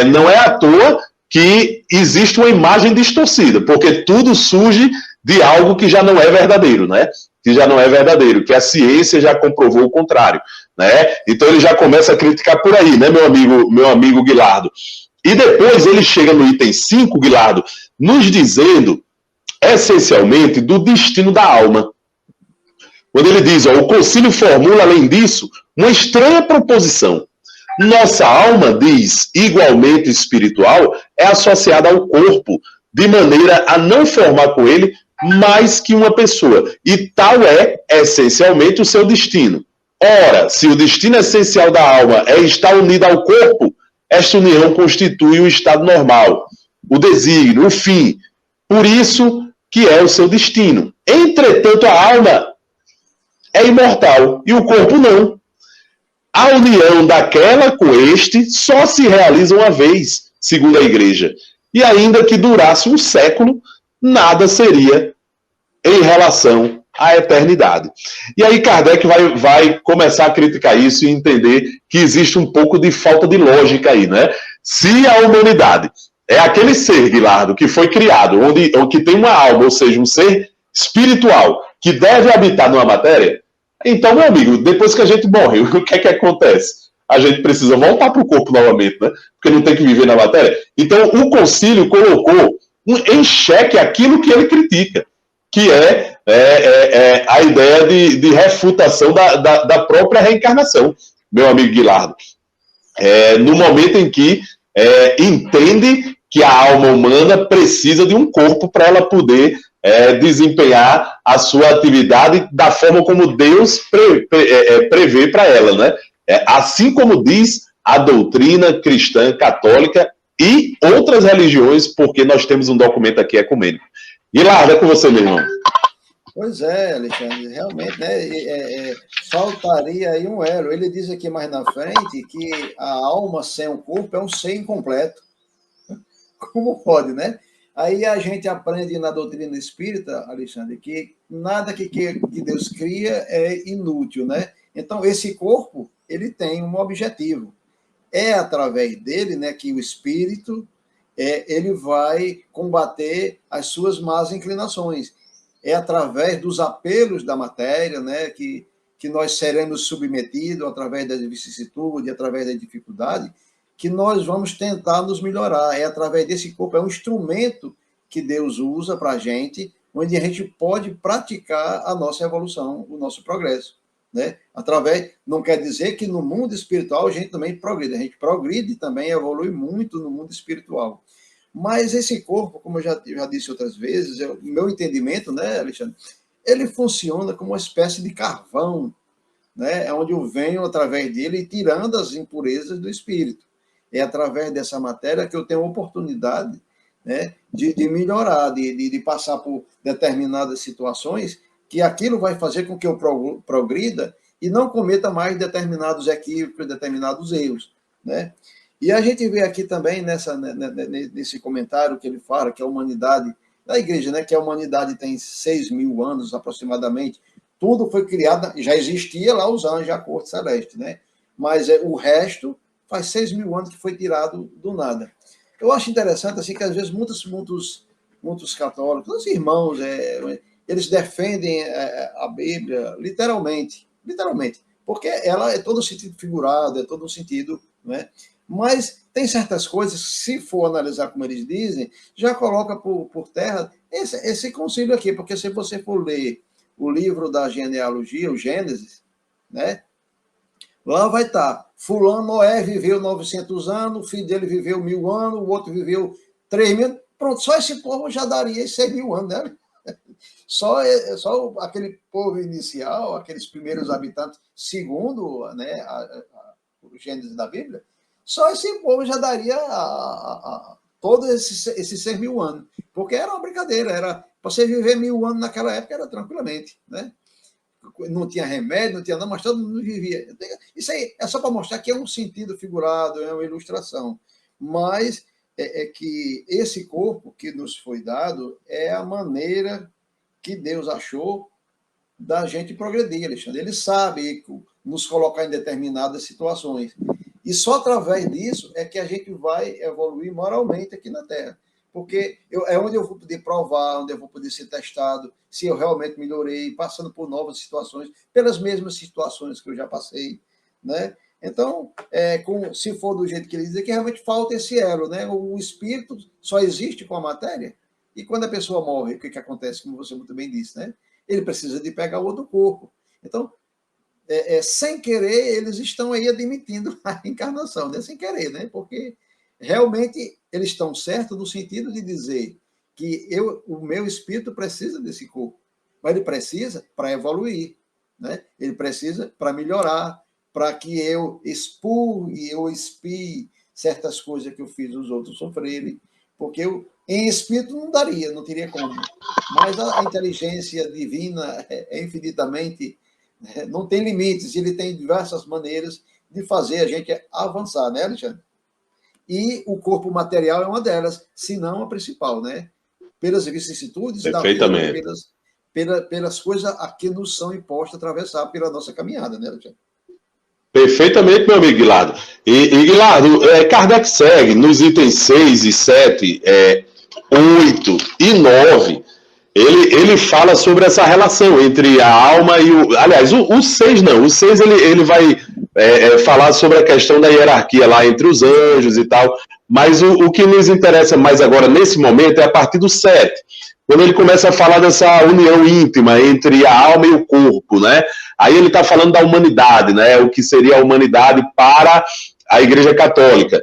não é à toa que existe uma imagem distorcida, porque tudo surge de algo que já não é verdadeiro, né? Que já não é verdadeiro, que a ciência já comprovou o contrário, né? Então ele já começa a criticar por aí, né, meu amigo Guilardo? E depois ele chega no item 5, Guilardo, nos dizendo, essencialmente, do destino da alma. Quando ele diz, o concílio formula, além disso, uma estranha proposição. Nossa alma, diz, igualmente espiritual, é associada ao corpo, de maneira a não formar com ele mais que uma pessoa. E tal é, essencialmente, o seu destino. Ora, se o destino essencial da alma é estar unida ao corpo, esta união constitui o estado normal, o desígnio, o fim. Por isso que é o seu destino. Entretanto, a alma é imortal e o corpo não. A união daquela com este só se realiza uma vez, segundo a Igreja. E ainda que durasse um século, nada seria em relação à eternidade. E aí Kardec vai começar a criticar isso e entender que existe um pouco de falta de lógica aí, né? Se a humanidade é aquele ser, Guilardo, que foi criado, que tem uma alma, ou seja, um ser espiritual, que deve habitar numa matéria, então, meu amigo, depois que a gente morre, o que é que acontece? A gente precisa voltar para o corpo novamente, né? Porque não tem que viver na matéria. Então, o concílio colocou em xeque aquilo que ele critica, que é a ideia de refutação da própria reencarnação, meu amigo Guilardo. No momento em que entende que a alma humana precisa de um corpo para ela poder desempenhar a sua atividade da forma como Deus prevê para ela, né? Assim como diz a doutrina cristã católica e outras religiões, porque nós temos um documento aqui ecumênico. Guilardo, é com você, meu irmão. Pois é, Alexandre, realmente, né, faltaria aí um elo. Ele diz aqui mais na frente que a alma sem o corpo é um ser incompleto. Como pode, né? Aí a gente aprende na doutrina espírita, Alexandre, que nada que Deus cria é inútil, né? Então, esse corpo, ele tem um objetivo. É através dele, né, que o espírito ele vai combater as suas más inclinações. É através dos apelos da matéria, né, que nós seremos submetidos através da vicissitude, através da dificuldade, que nós vamos tentar nos melhorar. É através desse corpo, é um instrumento que Deus usa para a gente, onde a gente pode praticar a nossa evolução, o nosso progresso. Né? Não quer dizer que no mundo espiritual a gente também progride, a gente progride e também evolui muito no mundo espiritual. Mas esse corpo, como eu já disse outras vezes, o meu entendimento, né, Alexandre, ele funciona como uma espécie de carvão, né, onde eu venho através dele tirando as impurezas do espírito. É através dessa matéria que eu tenho a oportunidade, né, de melhorar, de passar por determinadas situações, que aquilo vai fazer com que eu progrida e não cometa mais determinados equívocos, determinados erros, né? E a gente vê aqui também nesse comentário que ele fala que a humanidade, da igreja, né, que a humanidade tem 6.000 anos aproximadamente, tudo foi criado, já existia lá os anjos, a corte celeste, né? Mas o resto faz 6.000 anos que foi tirado do nada. Eu acho interessante assim, que às vezes muitos católicos, os irmãos, eles defendem a Bíblia literalmente, porque ela é todo sentido figurado, é todo um sentido, né? Mas tem certas coisas, se for analisar como eles dizem, já coloca por terra esse concílio aqui, porque se você for ler o livro da genealogia, o Gênesis, né? Lá vai estar, fulano, Noé viveu 900 anos, o filho dele viveu 1.000 anos, o outro viveu 3.000, pronto, só esse povo já daria 6.000 anos, né? Só aquele povo inicial, aqueles primeiros habitantes, segundo, né, o Gênesis da Bíblia, só esse povo já daria todos esses 6.000 anos, porque era uma brincadeira, era você viver 1.000 anos naquela época era tranquilamente, né? Não tinha remédio, não tinha nada, mas todo mundo vivia. Isso aí é só para mostrar que é um sentido figurado, é uma ilustração, mas é que esse corpo que nos foi dado é a maneira que Deus achou da gente progredir, Alexandre. Ele sabe nos colocar em determinadas situações. E só através disso é que a gente vai evoluir moralmente aqui na Terra. Porque é onde eu vou poder provar, onde eu vou poder ser testado, se eu realmente melhorei, passando por novas situações, pelas mesmas situações que eu já passei, né? Então, se for do jeito que ele diz, é que realmente falta esse elo, né? O espírito só existe com a matéria, e quando a pessoa morre, o que acontece, como você muito bem disse, né? Ele precisa de pegar o outro corpo. Então, sem querer, eles estão aí admitindo a encarnação, né? Sem querer, né? Porque realmente eles estão certos no sentido de dizer que o meu espírito precisa desse corpo, mas ele precisa para evoluir, né? Ele precisa para melhorar, para que eu expurgue, eu expie certas coisas que eu fiz os outros sofrerem, porque em espírito não daria, não teria como. Mas a inteligência divina é infinitamente, não tem limites, ele tem diversas maneiras de fazer a gente avançar, né, Alexandre? E o corpo material é uma delas, se não a principal, né? Pelas vicissitudes da vida, pelas coisas a que nos são impostas atravessar pela nossa caminhada, né, Alexandre? Perfeitamente, meu amigo Guilardo. E Guilardo, Kardec segue nos itens 6 e 7, 8 e 9, ele fala sobre essa relação entre a alma e o... Aliás, o 6 não, o 6 ele vai falar sobre a questão da hierarquia lá entre os anjos e tal, mas o que nos interessa mais agora, nesse momento, é a partir do 7, quando ele começa a falar dessa união íntima entre a alma e o corpo, né? Aí ele está falando da humanidade, né? O que seria a humanidade para a Igreja Católica.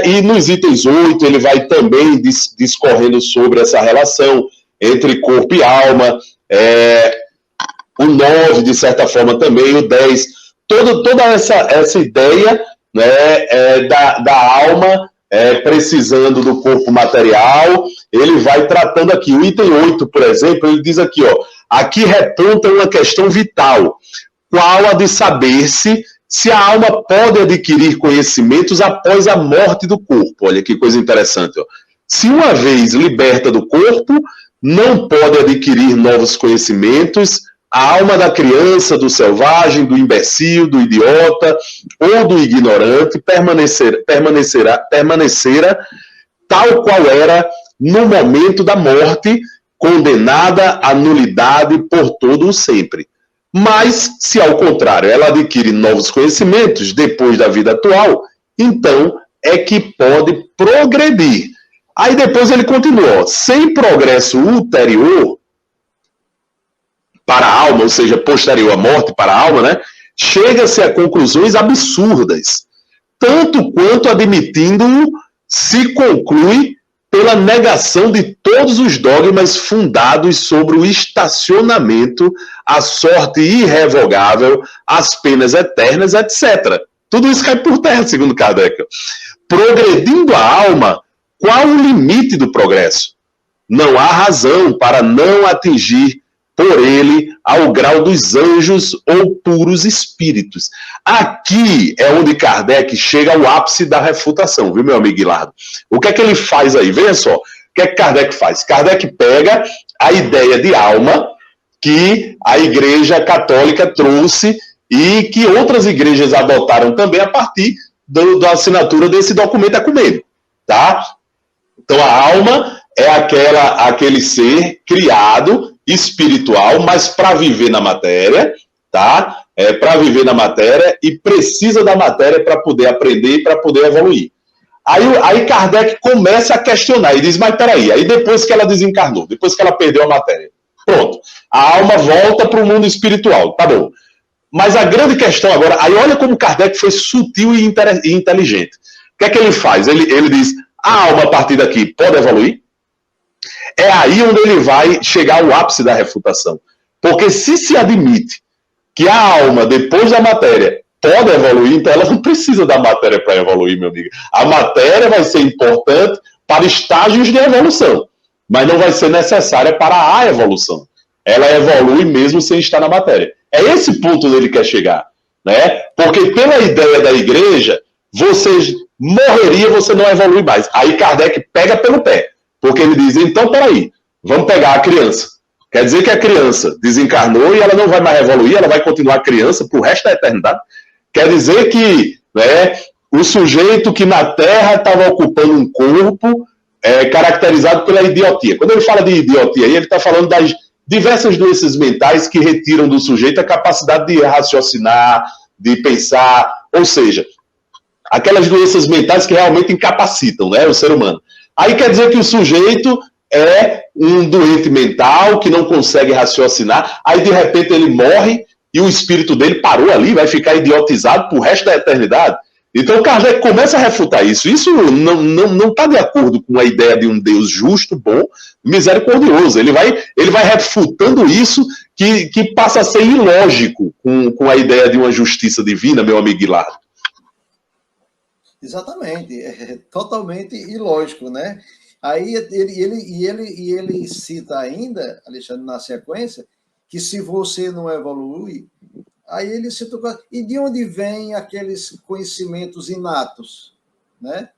E nos itens 8, ele vai também discorrendo sobre essa relação entre corpo e alma, o 9, de certa forma, também, o 10, toda essa ideia, né, da alma precisando do corpo material, ele vai tratando aqui. O item 8, por exemplo, ele diz aqui, aqui reponta uma questão vital, qual a de saber-se se a alma pode adquirir conhecimentos após a morte do corpo. Olha que coisa interessante. Se uma vez liberta do corpo, não pode adquirir novos conhecimentos, a alma da criança, do selvagem, do imbecil, do idiota ou do ignorante permanecerá tal qual era no momento da morte, condenada à nulidade por todo o sempre. Mas, se ao contrário ela adquire novos conhecimentos depois da vida atual, então é que pode progredir. Aí depois ele continua, sem progresso ulterior para a alma, ou seja, posterior à morte para a alma, né, chega-se a conclusões absurdas, tanto quanto admitindo-o, se conclui pela negação de todos os dogmas fundados sobre o estacionamento, a sorte irrevogável, as penas eternas, etc. Tudo isso cai por terra, segundo Kardec. Progredindo a alma, qual o limite do progresso? Não há razão para não atingir por ele ao grau dos anjos ou puros espíritos. Aqui é onde Kardec chega ao ápice da refutação, viu, meu amigo Guilardo? O que é que ele faz aí? Veja só, o que é que Kardec faz? Kardec pega a ideia de alma que a Igreja Católica trouxe e que outras igrejas adotaram também a partir da assinatura desse documento ecumênico, tá? Então a alma é aquele ser criado, espiritual, mas para viver na matéria, tá? Para viver na matéria e precisa da matéria para poder aprender e para poder evoluir. Aí Kardec começa a questionar e diz, mas peraí, aí depois que ela desencarnou, depois que ela perdeu a matéria, pronto, a alma volta para o mundo espiritual, tá bom. Mas a grande questão agora, aí olha como Kardec foi sutil e inteligente. O que é que ele faz? Ele diz, a alma a partir daqui pode evoluir? É aí onde ele vai chegar ao ápice da refutação. Porque se admite que a alma, depois da matéria, pode evoluir, então ela não precisa da matéria para evoluir, meu amigo. A matéria vai ser importante para estágios de evolução, mas não vai ser necessária para a evolução. Ela evolui mesmo sem estar na matéria. É esse ponto onde ele quer chegar, né? Porque pela ideia da igreja, você morreria, você não evolui mais. Aí Kardec pega pelo pé. Porque ele diz, então, peraí, vamos pegar a criança. Quer dizer que a criança desencarnou e ela não vai mais evoluir, ela vai continuar criança para o resto da eternidade. Quer dizer que, né, o sujeito que na Terra estava ocupando um corpo caracterizado pela idiotia. Quando ele fala de idiotia, ele está falando das diversas doenças mentais que retiram do sujeito a capacidade de raciocinar, de pensar, ou seja, aquelas doenças mentais que realmente incapacitam, né, o ser humano. Aí quer dizer que o sujeito é um doente mental que não consegue raciocinar, aí de repente ele morre e o espírito dele parou ali, vai ficar idiotizado pro resto da eternidade. Então Kardec começa a refutar isso. Isso não está de acordo com a ideia de um Deus justo, bom, misericordioso. Ele vai refutando isso que passa a ser ilógico com a ideia de uma justiça divina, meu amigo Guilardo. Exatamente, é totalmente ilógico, né? Aí ele cita ainda, Alexandre, na sequência, que se você não evolui, aí ele cita, e de onde vêm aqueles conhecimentos inatos, né?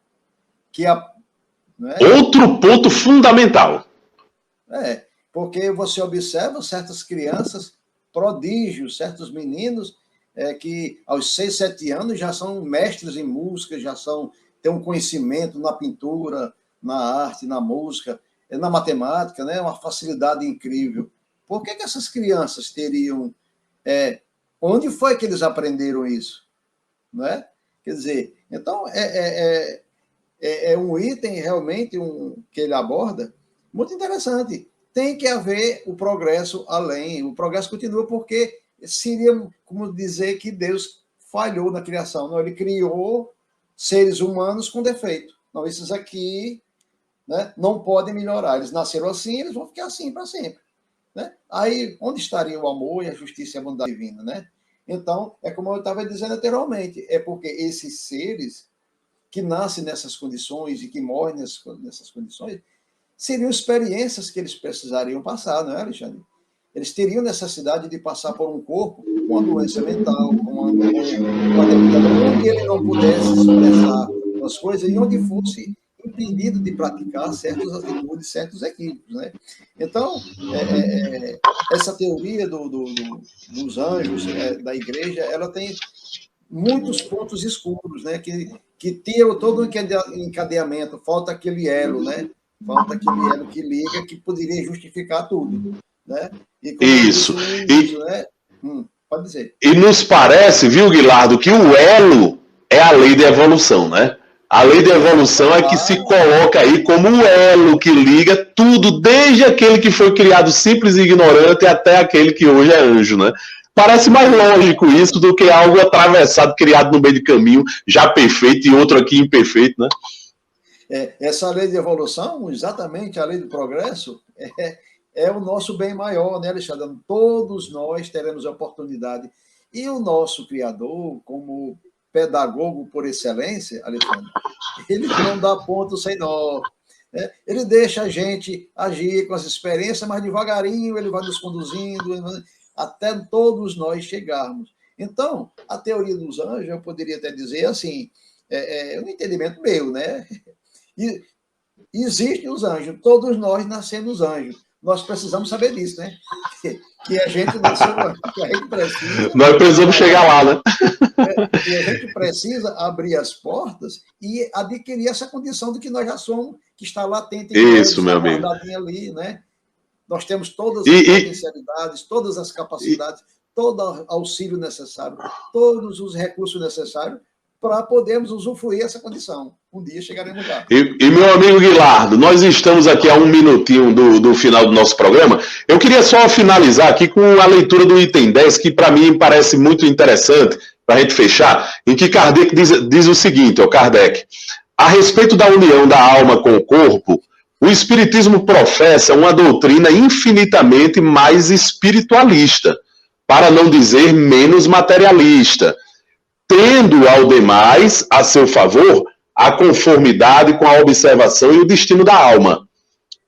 Né? Outro ponto fundamental. Porque você observa certas crianças, prodígios, certos meninos, que aos 6, 7 anos já são mestres em música, têm um conhecimento na pintura, na arte, na música, na matemática, né? Uma facilidade incrível. Por que essas crianças teriam... onde foi que eles aprenderam isso? Não é? Quer dizer, então, é um item realmente que ele aborda muito interessante. Tem que haver o progresso além. O progresso continua porque seria como dizer que Deus falhou na criação. Não, ele criou seres humanos com defeito. Não, esses aqui, né, não podem melhorar. Eles nasceram assim, eles vão ficar assim para sempre. Né? Aí, onde estaria o amor e a justiça e a bondade divina? Né? Então, é como eu estava dizendo anteriormente, é porque esses seres que nascem nessas condições e que morrem nessas condições, seriam experiências que eles precisariam passar, não é, Alexandre? Eles teriam necessidade de passar por um corpo com uma doença mental, com uma onde ele não pudesse expressar as coisas e onde fosse impedido de praticar certas atitudes, certos equívocos, né? Então, essa teoria dos anjos, da igreja, ela tem muitos pontos escuros, né? Que tiram todo o encadeamento, falta aquele elo, né? Falta aquele elo que liga, que poderia justificar tudo, né? Isso. Né? Pode dizer. E nos parece, viu, Guilardo, que o elo é a lei da evolução, né? A lei da evolução é que se coloca aí como o elo que liga tudo, desde aquele que foi criado simples e ignorante até aquele que hoje é anjo, né? Parece mais lógico isso do que algo atravessado, criado no meio de caminho, já perfeito, e outro aqui imperfeito, né? Essa lei de evolução, exatamente a lei do progresso, é o nosso bem maior, né, Alexandre? Todos nós teremos a oportunidade. E o nosso Criador, como pedagogo por excelência, Alexandre, ele não dá ponto sem nó. Né? Ele deixa a gente agir com as experiências, mas devagarinho ele vai nos conduzindo até todos nós chegarmos. Então, a teoria dos anjos, eu poderia até dizer assim, um entendimento meu, né? E existem os anjos, todos nós nascemos anjos. Nós precisamos saber disso, né? Que a gente nasceu, que a gente precisa... Nós precisamos chegar lá, né? E a gente precisa abrir as portas e adquirir essa condição de que nós já somos, que está latente. Isso, meu amigo. Ali, né? Nós temos todas as potencialidades, todas as capacidades, todo o auxílio necessário, todos os recursos necessários para podermos usufruir essa condição. Um dia chegaremos lá. E meu amigo Guilardo, nós estamos aqui a 1 minutinho do final do nosso programa. Eu queria só finalizar aqui com a leitura do item 10, que para mim parece muito interessante, para a gente fechar, em que Kardec diz o seguinte, Kardec, a respeito da união da alma com o corpo, o Espiritismo professa uma doutrina infinitamente mais espiritualista, para não dizer menos materialista, tendo ao demais, a seu favor, a conformidade com a observação e o destino da alma.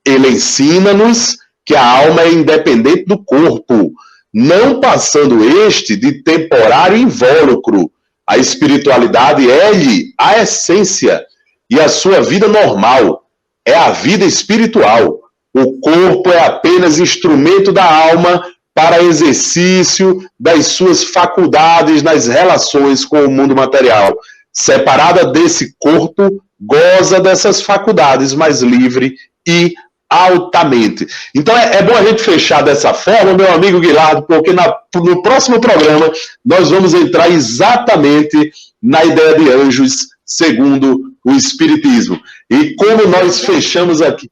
Ele ensina-nos que a alma é independente do corpo, não passando este de temporário invólucro. A espiritualidade é-lhe a essência e a sua vida normal é a vida espiritual. O corpo é apenas instrumento da alma para exercício das suas faculdades nas relações com o mundo material. Separada desse corpo, goza dessas faculdades mais livre e altamente. Então é bom a gente fechar dessa forma, meu amigo Guilardo, porque no próximo programa nós vamos entrar exatamente na ideia de anjos segundo o Espiritismo. E como nós fechamos aqui.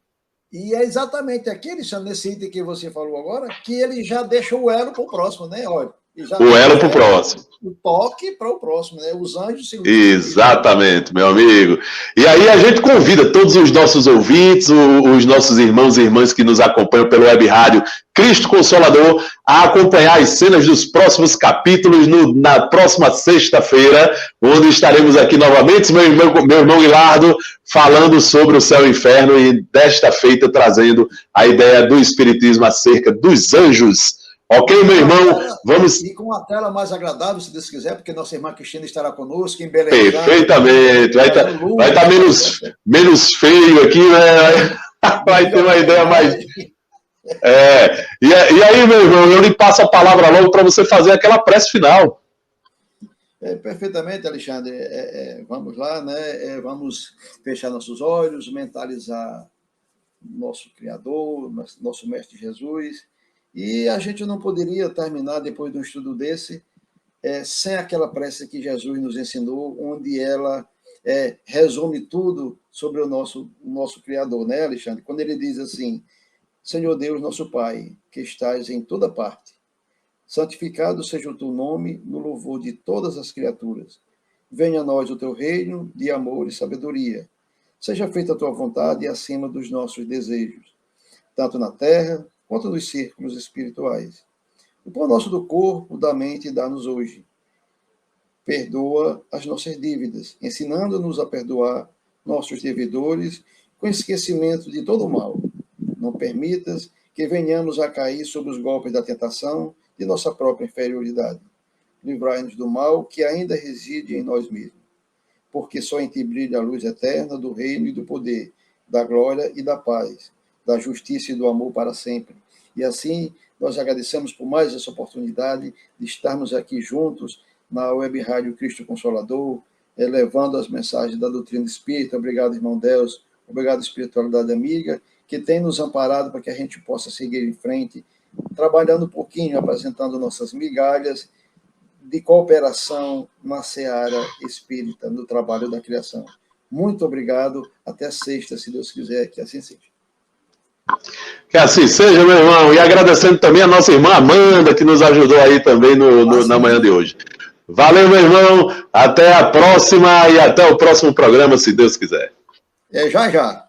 E é exatamente aqui, Alexandre, nesse item que você falou agora, que ele já deixa o elo para o próximo, né? Olha, o elo para o próximo. O toque para o próximo, né? Os anjos se... Exatamente, meu amigo. E aí a gente convida todos os nossos ouvintes, os nossos irmãos e irmãs que nos acompanham pelo web rádio Cristo Consolador, a acompanhar as cenas dos próximos capítulos na próxima sexta-feira, onde estaremos aqui novamente, meu irmão Guilardo, falando sobre o céu e o inferno, e desta feita trazendo a ideia do Espiritismo acerca dos anjos. Ok, meu irmão? Vamos... E com uma tela mais agradável, se Deus quiser, porque nossa irmã Cristina estará conosco, embelezando. Perfeitamente. Vai estar menos feio aqui, né? Vai ter uma ideia mais... E aí, meu irmão, eu lhe passo a palavra logo para você fazer aquela prece final. Perfeitamente, Alexandre. Vamos lá, né? Vamos fechar nossos olhos, mentalizar nosso Criador, nosso Mestre Jesus. E a gente não poderia terminar, depois de um estudo desse, sem aquela prece que Jesus nos ensinou, onde ela resume tudo sobre o nosso Criador, né, Alexandre? Quando ele diz assim: Senhor Deus, nosso Pai, que estás em toda parte, santificado seja o teu nome no louvor de todas as criaturas. Venha a nós o teu reino de amor e sabedoria. Seja feita a tua vontade acima dos nossos desejos, tanto na terra quanto nos círculos espirituais. O pão nosso do corpo, da mente, dá-nos hoje. Perdoa as nossas dívidas, ensinando-nos a perdoar nossos devedores com esquecimento de todo o mal. Não permitas que venhamos a cair sob os golpes da tentação de nossa própria inferioridade. Livrai-nos do mal que ainda reside em nós mesmos, porque só em ti brilha a luz eterna do reino e do poder, da glória e da paz, da justiça e do amor para sempre. E assim, nós agradecemos por mais essa oportunidade de estarmos aqui juntos na Web Rádio Cristo Consolador, levando as mensagens da doutrina espírita. Obrigado, irmão Deus. Obrigado, espiritualidade amiga, que tem nos amparado para que a gente possa seguir em frente, trabalhando um pouquinho, apresentando nossas migalhas de cooperação na seara espírita, no trabalho da criação. Muito obrigado. Até sexta, se Deus quiser, que assim seja. Que assim seja, meu irmão. E agradecendo também a nossa irmã Amanda, que nos ajudou aí também na manhã de hoje. Valeu, meu irmão. Até a próxima e até o próximo programa, se Deus quiser. Já, já.